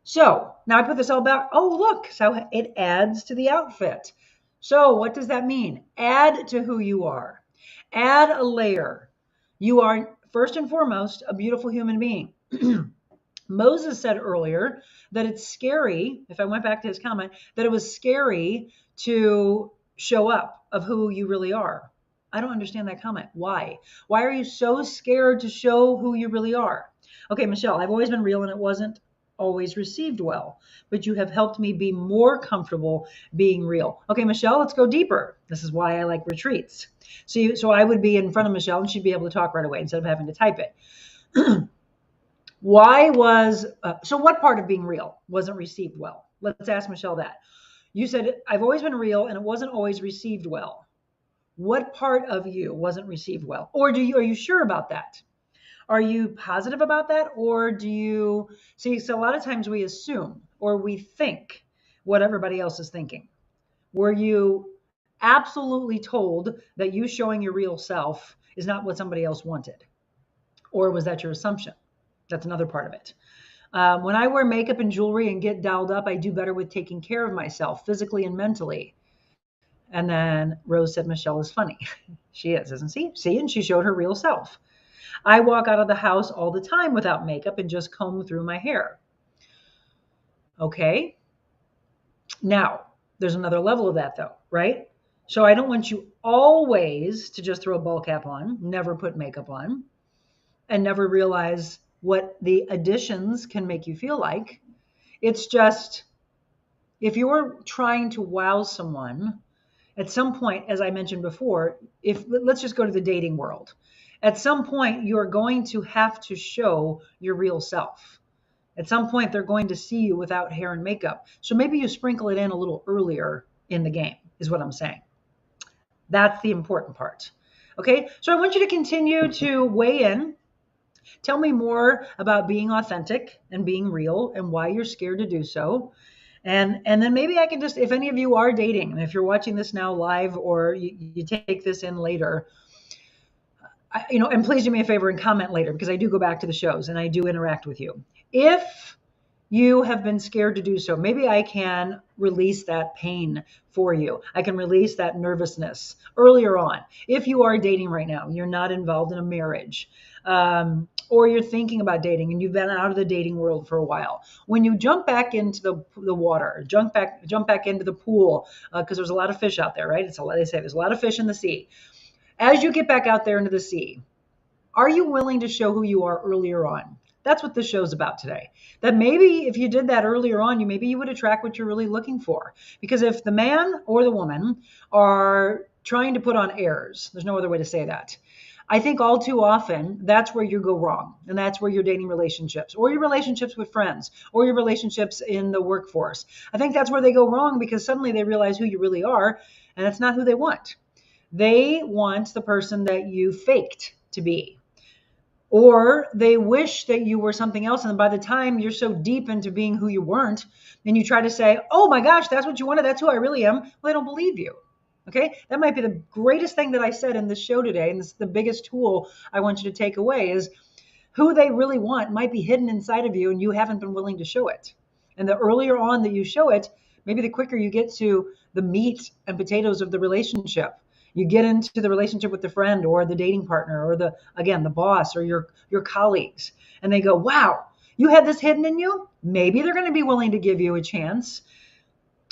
So now I put this all back. Oh, look, so it adds to the outfit. So what does that mean? Add to who you are. Add a layer. You are first and foremost, a beautiful human being. Moses said earlier that it's scary, if I went back to his comment, that it was scary to show up of who you really are. I don't understand that comment. Why? Why are you so scared to show who you really are? Okay, Michelle, I've always been real and it wasn't always received well, but you have helped me be more comfortable being real. Okay, Michelle, let's go deeper. This is why I like retreats. So I would be in front of Michelle and she'd be able to talk right away instead of having to type it. So what part of being real wasn't received well? Let's ask Michelle that. You said, I've always been real and it wasn't always received well. What part of you wasn't received well? Or are you sure about that? Are you positive about that? Or do you see? So a lot of times we assume or we think what everybody else is thinking. Were you absolutely told that you showing your real self is not what somebody else wanted? Or was that your assumption? That's another part of it. When I wear makeup and jewelry and get dolled up, I do better with taking care of myself physically and mentally. And then Rose said, Michelle is funny. She is, isn't she? See, and she showed her real self. I walk out of the house all the time without makeup and just comb through my hair. Okay. Now, there's another level of that though, right? So I don't want you always to just throw a ball cap on, never put makeup on, and never realize what the additions can make you feel like. It's just, if you're trying to wow someone, at some point, as I mentioned before, let's just go to the dating world. At some point, you're going to have to show your real self. At some point, they're going to see you without hair and makeup. So maybe you sprinkle it in a little earlier in the game, is what I'm saying. That's the important part. Okay, so I want you to continue to weigh in. Tell me more about being authentic and being real and why you're scared to do so. And then maybe I can just, if any of you are dating, and if you're watching this now live or you take this in later, and please do me a favor and comment later because I do go back to the shows and I do interact with you. If you have been scared to do so, maybe I can release that pain for you. I can release that nervousness earlier on. If you are dating right now, you're not involved in a marriage, or you're thinking about dating and you've been out of the dating world for a while. When you jump back into the water, jump back into the pool, because there's a lot of fish out there, right? They say there's a lot of fish in the sea. As you get back out there into the sea, are you willing to show who you are earlier on? That's what this show's about today. That maybe if you did that earlier on, maybe you would attract what you're really looking for. Because if the man or the woman are trying to put on airs, there's no other way to say that. I think all too often, that's where you go wrong. And that's where you're dating relationships or your relationships with friends or your relationships in the workforce. I think that's where they go wrong because suddenly they realize who you really are and that's not who they want. They want the person that you faked to be. Or they wish that you were something else. And by the time you're so deep into being who you weren't, and you try to say, oh my gosh, that's what you wanted. That's who I really am. Well, they don't believe you. Okay. That might be the greatest thing that I said in this show today. And this is the biggest tool I want you to take away is who they really want might be hidden inside of you and you haven't been willing to show it. And the earlier on that you show it, maybe the quicker you get to the meat and potatoes of the relationship. You get into the relationship with the friend or the dating partner or the boss or your colleagues. And they go, wow, you had this hidden in you? Maybe they're going to be willing to give you a chance.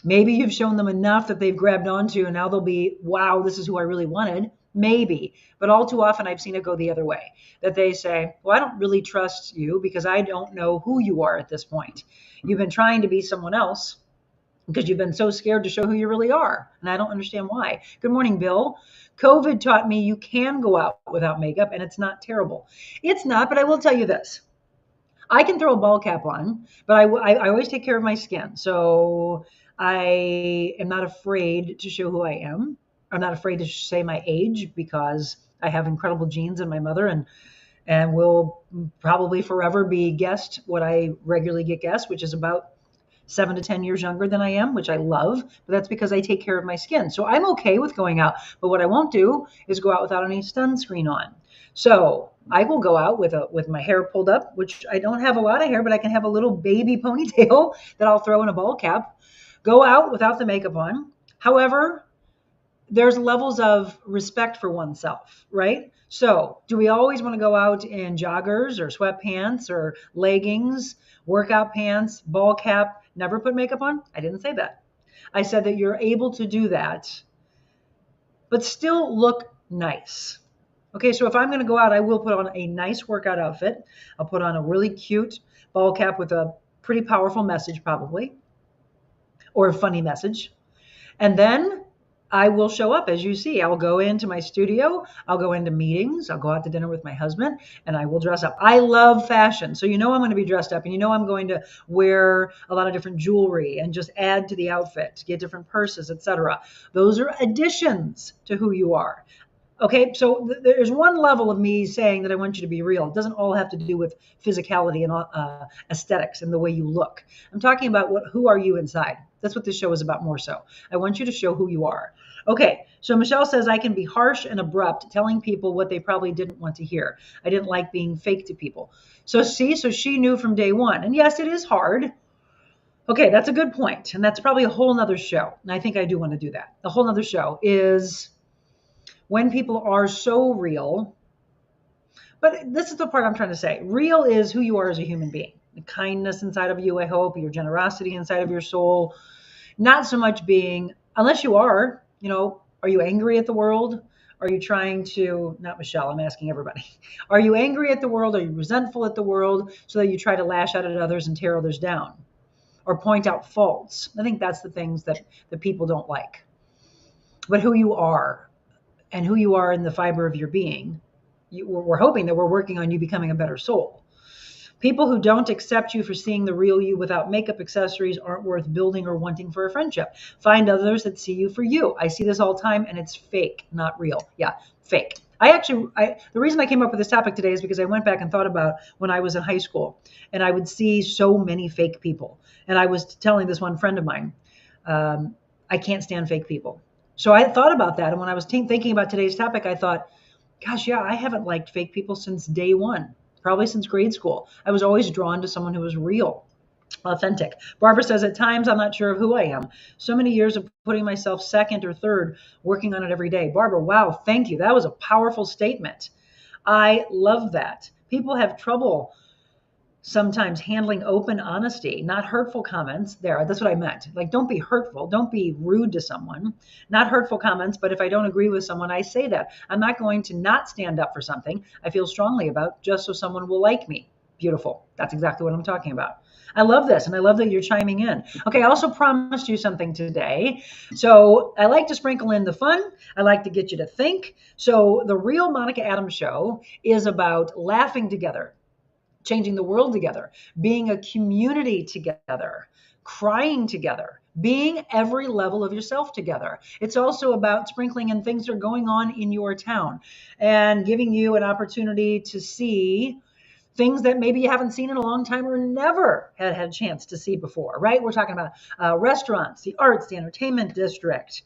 Maybe you've shown them enough that they've grabbed onto and now they'll be, wow, this is who I really wanted. Maybe. But all too often I've seen it go the other way. That they say, well, I don't really trust you because I don't know who you are at this point. You've been trying to be someone else because you've been so scared to show who you really are. And I don't understand why. Good morning, Bill. COVID taught me you can go out without makeup and it's not terrible. It's not, but I will tell you this. I can throw a ball cap on, but I always take care of my skin. So I am not afraid to show who I am. I'm not afraid to say my age because I have incredible genes in my mother and will probably forever be guessed what I regularly get guessed, which is about 7 to 10 years younger than I am, which I love, but that's because I take care of my skin. So I'm okay with going out, but what I won't do is go out without any sunscreen on. So I will go out with my hair pulled up, which I don't have a lot of hair, but I can have a little baby ponytail that I'll throw in a ball cap, go out without the makeup on. However, there's levels of respect for oneself, right? So, do we always want to go out in joggers or sweatpants or leggings, workout pants, ball cap, never put makeup on? I didn't say that. I said that you're able to do that, but still look nice. Okay, so if I'm going to go out, I will put on a nice workout outfit. I'll put on a really cute ball cap with a pretty powerful message, probably, or a funny message. And then I will show up as you see. I'll go into my studio, I'll go into meetings, I'll go out to dinner with my husband, and I will dress up. I love fashion. So I'm going to be dressed up, and I'm going to wear a lot of different jewelry and just add to the outfit, get different purses, etc. Those are additions to who you are. Okay, so there's one level of me saying that I want you to be real. It doesn't all have to do with physicality and aesthetics and the way you look. I'm talking about who are you inside. That's what this show is about more so. I want you to show who you are. Okay, so Michelle says, I can be harsh and abrupt, telling people what they probably didn't want to hear. I didn't like being fake to people. So she knew from day one. And yes, it is hard. Okay, that's a good point. And that's probably a whole nother show. And I think I do want to do that. A whole nother show is when people are so real. But this is the part I'm trying to say. Real is who you are as a human being. The kindness inside of you, I hope, your generosity inside of your soul. Not so much being, unless you are, are you angry at the world? Are you trying to, not Michelle, I'm asking everybody. Are you angry at the world? Are you resentful at the world so that you try to lash out at others and tear others down? Or point out faults? I think that's the things that people don't like. But who you are, and who you are in the fiber of your being, we're hoping that we're working on you becoming a better soul. People who don't accept you for seeing the real you without makeup accessories aren't worth building or wanting for a friendship. Find others that see you for you. I see this all the time, and it's fake, not real. Yeah, fake. The reason I came up with this topic today is because I went back and thought about when I was in high school, and I would see so many fake people. And I was telling this one friend of mine, I can't stand fake people. So I thought about that. And when I was thinking about today's topic, I thought, gosh, yeah, I haven't liked fake people since day one, probably since grade school. I was always drawn to someone who was real, authentic. Barbara says, at times, I'm not sure of who I am. So many years of putting myself second or third, working on it every day. Barbara, wow, thank you. That was a powerful statement. I love that. People have trouble sometimes handling open honesty, not hurtful comments. That's what I meant. Like, don't be hurtful. Don't be rude to someone. Not hurtful comments, but if I don't agree with someone, I say that. I'm not going to not stand up for something I feel strongly about just so someone will like me. Beautiful. That's exactly what I'm talking about. I love this, and I love that you're chiming in. Okay, I also promised you something today. So I like to sprinkle in the fun. I like to get you to think. So the Real Monica Adams Show is about laughing together, changing the world together, being a community together, crying together, being every level of yourself together. It's also about sprinkling in things that are going on in your town and giving you an opportunity to see things that maybe you haven't seen in a long time or never had a chance to see before, right? We're talking about restaurants, the arts, the entertainment district,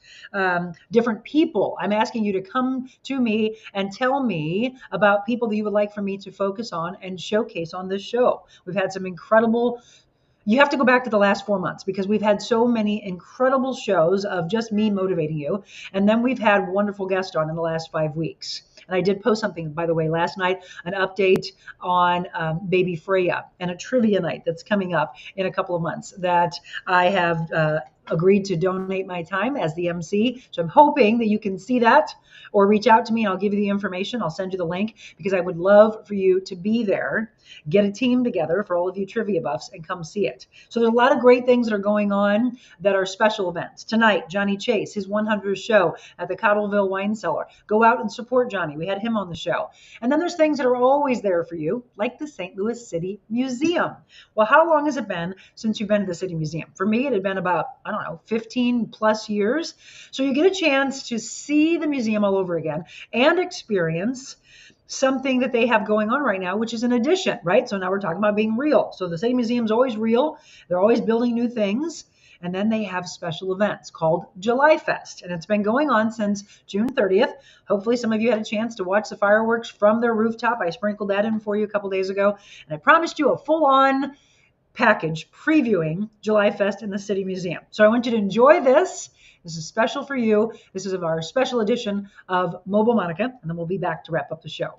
different people. I'm asking you to come to me and tell me about people that you would like for me to focus on and showcase on this show. We've had some incredible. You have to go back to the last 4 months because we've had so many incredible shows of just me motivating you. And then we've had wonderful guests on in the last 5 weeks. And I did post something, by the way, last night, an update on baby Freya and a trivia night that's coming up in a couple of months that I have agreed to donate my time as the MC. So I'm hoping that you can see that or reach out to me and I'll give you the information. I'll send you the link because I would love for you to be there, get a team together for all of you trivia buffs and come see it. So there's a lot of great things that are going on that are special events. Tonight, Johnny Chase, his 100th show at the Cottleville Wine Cellar. Go out and support Johnny. We had him on the show. And then there's things that are always there for you, like the St. Louis City Museum. Well, how long has it been since you've been to the City Museum? For me, it had been about, 15 plus years. So you get a chance to see the museum all over again and experience something that they have going on right now, which is an addition, right? So now we're talking about being real. So the City Museum's always real. They're always building new things. And then they have special events called Julyfest. And it's been going on since June 30th. Hopefully some of you had a chance to watch the fireworks from their rooftop. I sprinkled that in for you a couple days ago. And I promised you a full-on package previewing Julyfest in the City Museum. So I want you to enjoy this. This is special for you. This is our special edition of Mobile Monica, and then we'll be back to wrap up the show.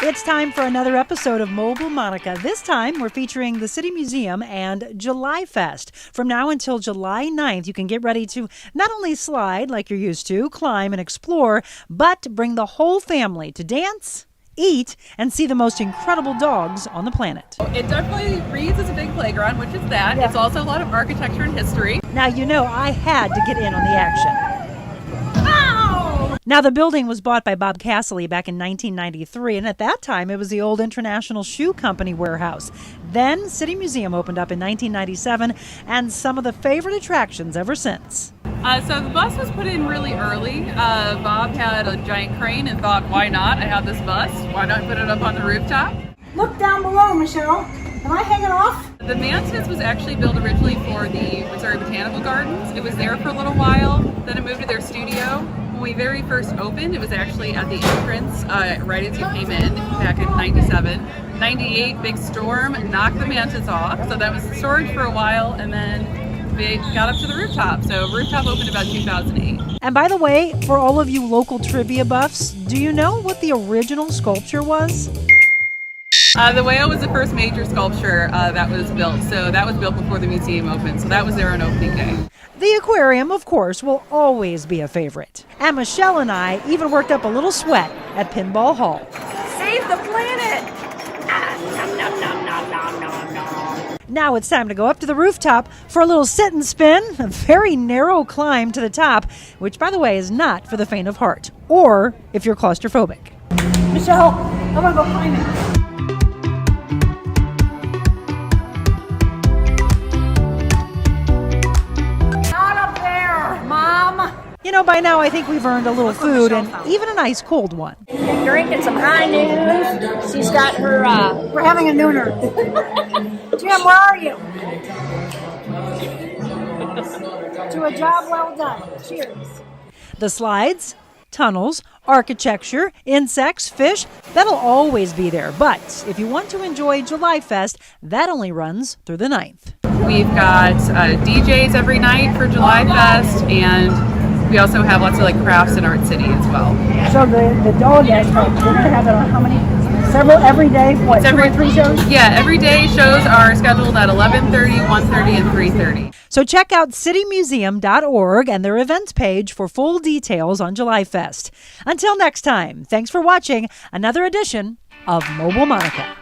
It's time for another episode of Mobile Monica. This time we're featuring the City Museum and Julyfest. From now until July 9th, you can get ready to not only slide like you're used to, climb and explore, but bring the whole family to dance, eat, and see the most incredible dogs on the planet. It definitely reads as a big playground, which is that. Yeah. It's also a lot of architecture and history. Now, you know, I had to get in on the action. Now, the building was bought by Bob Cassilly back in 1993, and at that time, it was the old International Shoe Company warehouse. Then, City Museum opened up in 1997, and some of the favorite attractions ever since. So the bus was put in really early. Bob had a giant crane and thought, why not? I have this bus. Why not put it up on the rooftop? Look down below, Michelle. Am I hanging off? The Mantis was actually built originally for the Missouri Botanical Gardens. It was there for a little while, then it moved to their studio. When we very first opened, it was actually at the entrance right as you came in back in 97. 98, big storm, knocked the Mantis off. So that was storage for a while, and then they got up to the rooftop. So rooftop opened about 2008. And by the way, for all of you local trivia buffs, do you know what the original sculpture was? The whale was the first major sculpture that was built. So that was built before the museum opened. So that was there on opening day. The aquarium, of course, will always be a favorite. And Michelle and I even worked up a little sweat at Pinball Hall. Save the planet! Now it's time to go up to the rooftop for a little sit and spin, a very narrow climb to the top, which, by the way, is not for the faint of heart, or if you're claustrophobic. Michelle, I'm gonna go climb it. You know, by now I think we've earned a little food and even a nice cold one. Drinking some high news. She's got her, we're having a nooner. Jim, where are you? To a job well done. Cheers. The slides, tunnels, architecture, insects, fish, that'll always be there. But if you want to enjoy Julyfest, that only runs through the 9th. We've got DJs every night for Julyfest, and we also have lots of like crafts in Art City as well. So the dog expo, we're going to have it on how many? Several every day? What, 2 or 3 shows? Yeah, every day shows are scheduled at 11:30, 1:30, and 3:30. So check out citymuseum.org and their events page for full details on Julyfest. Until next time, thanks for watching another edition of Mobile Monica.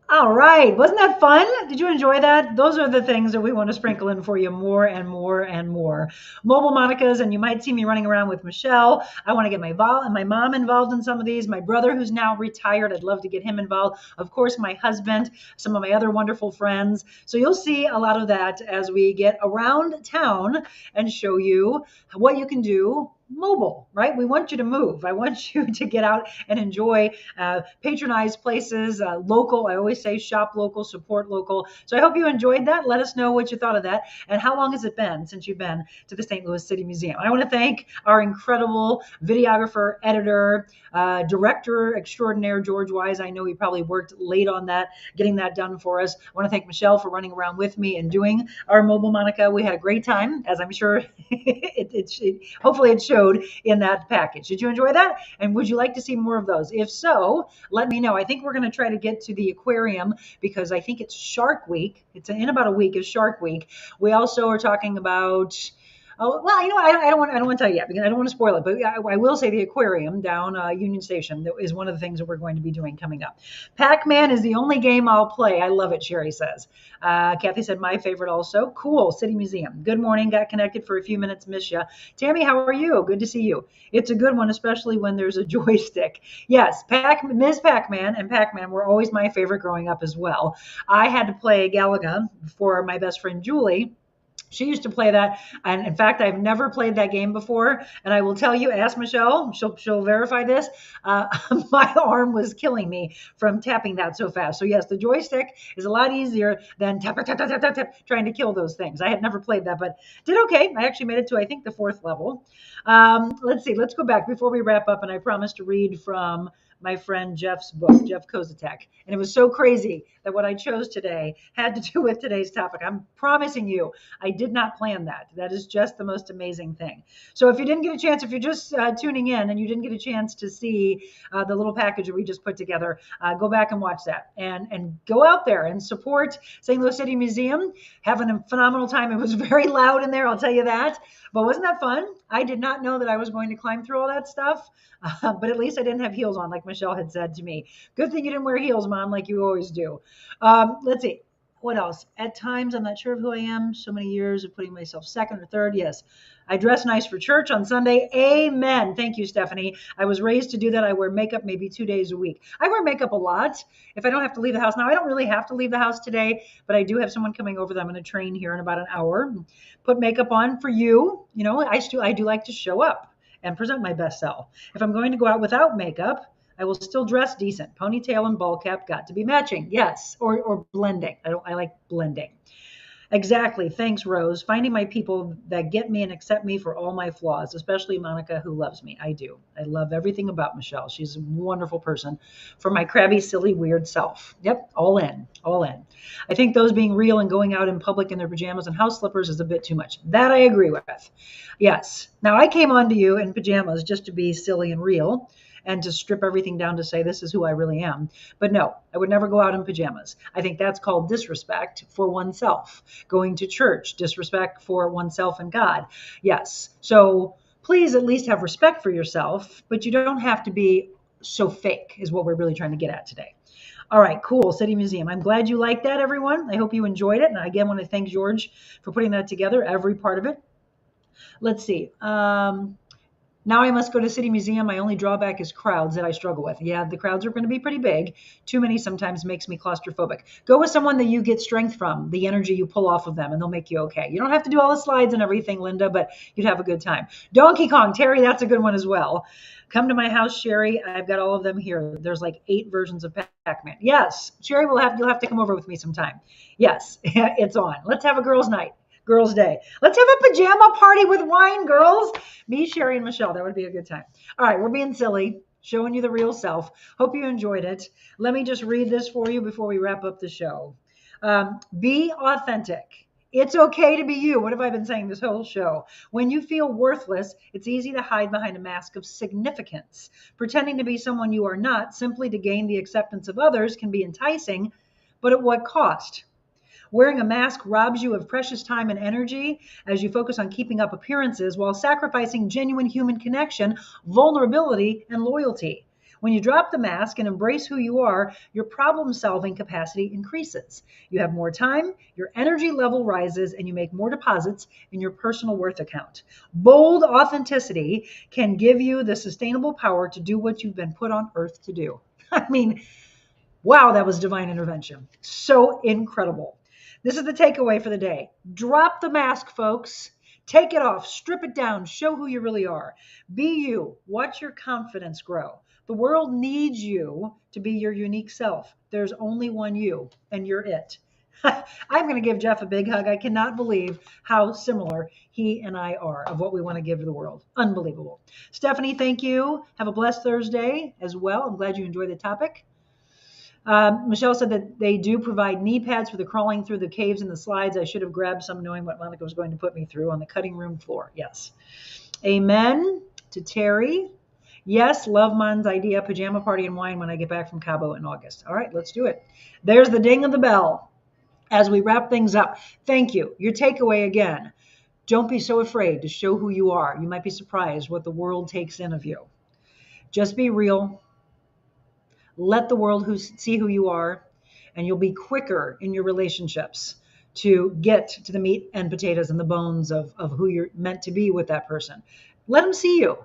All right. Wasn't that fun? Did you enjoy that? Those are the things that we want to sprinkle in for you more and more and more. Mobile Monicas, and you might see me running around with Michelle. I want to get my mom involved in some of these. My brother, who's now retired, I'd love to get him involved. Of course, my husband, some of my other wonderful friends. So you'll see a lot of that as we get around town and show you what you can do mobile, right? We want you to move. I want you to get out and enjoy, patronize places, local. I always say shop local, support local. So I hope you enjoyed that. Let us know what you thought of that. And how long has it been since you've been to the St. Louis City Museum? I want to thank our incredible videographer, editor, director extraordinaire, George Wise. I know he probably worked late on that, getting that done for us. I want to thank Michelle for running around with me and doing our Mobile Monica. We had a great time, as I'm sure hopefully it showed in that package. Did you enjoy that? And would you like to see more of those? If so, let me know. I think we're going to try to get to the aquarium because I think it's Shark Week. It's in about a week is Shark Week. We also are talking about, oh, well, you know what? I don't want to tell you yet because I don't want to spoil it, but I will say the aquarium down Union Station that is one of the things that we're going to be doing coming up. Pac-Man is the only game I'll play. I love it, Sherry says. Kathy said my favorite also. Cool, City Museum. Good morning. Got connected for a few minutes. Miss ya. Tammy, how are you? Good to see you. It's a good one, especially when there's a joystick. Yes, Ms. Pac-Man and Pac-Man were always my favorite growing up as well. I had to play Galaga for my best friend Julie. She used to play that. And in fact, I've never played that game before. And I will tell you, ask Michelle, she'll verify this. Uh, my arm was killing me from tapping that so fast. So yes, the joystick is a lot easier than tap, tap, tap, tap, tap, tap, trying to kill those things. I had never played that, but did okay. I actually made it to, I think, the 4th level. Let's see. Let's go back before we wrap up. And I promised to read from my friend Jeff's book, Jeff Kozatek. And it was so crazy that what I chose today had to do with today's topic. I'm promising you, I did not plan that. That is just the most amazing thing. So if you didn't get a chance, if you're just tuning in and you didn't get a chance to see the little package that we just put together, go back and watch that and go out there and support St. Louis City Museum. Having a phenomenal time. It was very loud in there, I'll tell you that. But wasn't that fun? I did not know that I was going to climb through all that stuff, but at least I didn't have heels on, like Michelle had said to me. Good thing you didn't wear heels, Mom, like you always do. Let's see. What else? At times, I'm not sure of who I am. So many years of putting myself second or third. Yes. I dress nice for church on Sunday. Amen. Thank you, Stephanie. I was raised to do that. I wear makeup maybe 2 days a week. I wear makeup a lot if I don't have to leave the house. Now, I don't really have to leave the house today, but I do have someone coming over that I'm going to train here in about an hour. Put makeup on for you. You know, I do like to show up and present my best self. If I'm going to go out without makeup, I will still dress decent. Ponytail and ball cap got to be matching. Yes. Or blending. I like blending. Exactly. Thanks, Rose. Finding my people that get me and accept me for all my flaws, especially Monica, who loves me. I do. I love everything about Michelle. She's a wonderful person for my crabby, silly, weird self. Yep. All in. All in. I think those being real and going out in public in their pajamas and house slippers is a bit too much. That I agree with. Yes. Now, I came on to you in pajamas just to be silly and real, and to strip everything down to say, this is who I really am. But no, I would never go out in pajamas. I think that's called disrespect for oneself. Going to church, disrespect for oneself and God. Yes. So please at least have respect for yourself, but you don't have to be so fake is what we're really trying to get at today. All right, cool. City Museum. I'm glad you liked that, everyone. I hope you enjoyed it. And I again want to thank George for putting that together, every part of it. Let's see. Now I must go to City Museum. My only drawback is crowds that I struggle with. Yeah, the crowds are going to be pretty big. Too many sometimes makes me claustrophobic. Go with someone that you get strength from, the energy you pull off of them, and they'll make you okay. You don't have to do all the slides and everything, Linda, but you'd have a good time. Donkey Kong, Terry, that's a good one as well. Come to my house, Sherry. I've got all of them here. There's like 8 versions of Pac-Man. Yes, Sherry, you'll have to come over with me sometime. Yes, it's on. Let's have a girls' night. Girls' Day. Let's have a pajama party with wine, girls. Me, Sherry, and Michelle. That would be a good time. All right, we're being silly, showing you the real self. Hope you enjoyed it. Let me just read this for you before we wrap up the show. Be authentic. It's okay to be you. What have I been saying this whole show? When you feel worthless, it's easy to hide behind a mask of significance. Pretending to be someone you are not simply to gain the acceptance of others can be enticing, but at what cost? Wearing a mask robs you of precious time and energy as you focus on keeping up appearances while sacrificing genuine human connection, vulnerability, and loyalty. When you drop the mask and embrace who you are, your problem-solving capacity increases. You have more time, your energy level rises, and you make more deposits in your personal worth account. Bold authenticity can give you the sustainable power to do what you've been put on earth to do. I mean, wow, that was divine intervention. So incredible. This is the takeaway for the day. Drop the mask, folks. Take it off. Strip it down. Show who you really are. Be you. Watch your confidence grow. The world needs you to be your unique self. There's only one you, and you're it. I'm going to give Jeff a big hug. I cannot believe how similar he and I are of what we want to give to the world. Unbelievable. Stephanie, thank you. Have a blessed Thursday as well. I'm glad you enjoyed the topic. Michelle said that they do provide knee pads for the crawling through the caves and the slides. I should have grabbed some knowing what Monica was going to put me through on the cutting room floor. Yes. Amen to Terry. Yes, love Mon's idea, pajama party and wine when I get back from Cabo in August. All right, let's do it. There's the ding of the bell as we wrap things up. Thank you. Your takeaway again. Don't be so afraid to show who you are. You might be surprised what the world takes in of you. Just be real. Let the world see who you are, and you'll be quicker in your relationships to get to the meat and potatoes and the bones of who you're meant to be with that person. Let them see you.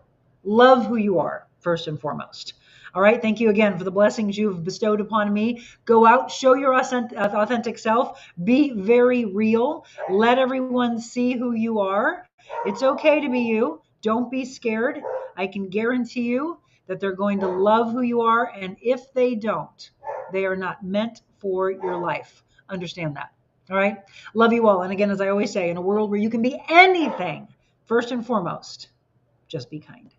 Love who you are, first and foremost. All right. Thank you again for the blessings you've bestowed upon me. Go out, show your authentic self, be very real. Let everyone see who you are. It's okay to be you. Don't be scared. I can guarantee you that they're going to love who you are. And if they don't, they are not meant for your life. Understand that. All right. Love you all. And again, as I always say, in a world where you can be anything, first and foremost, just be kind.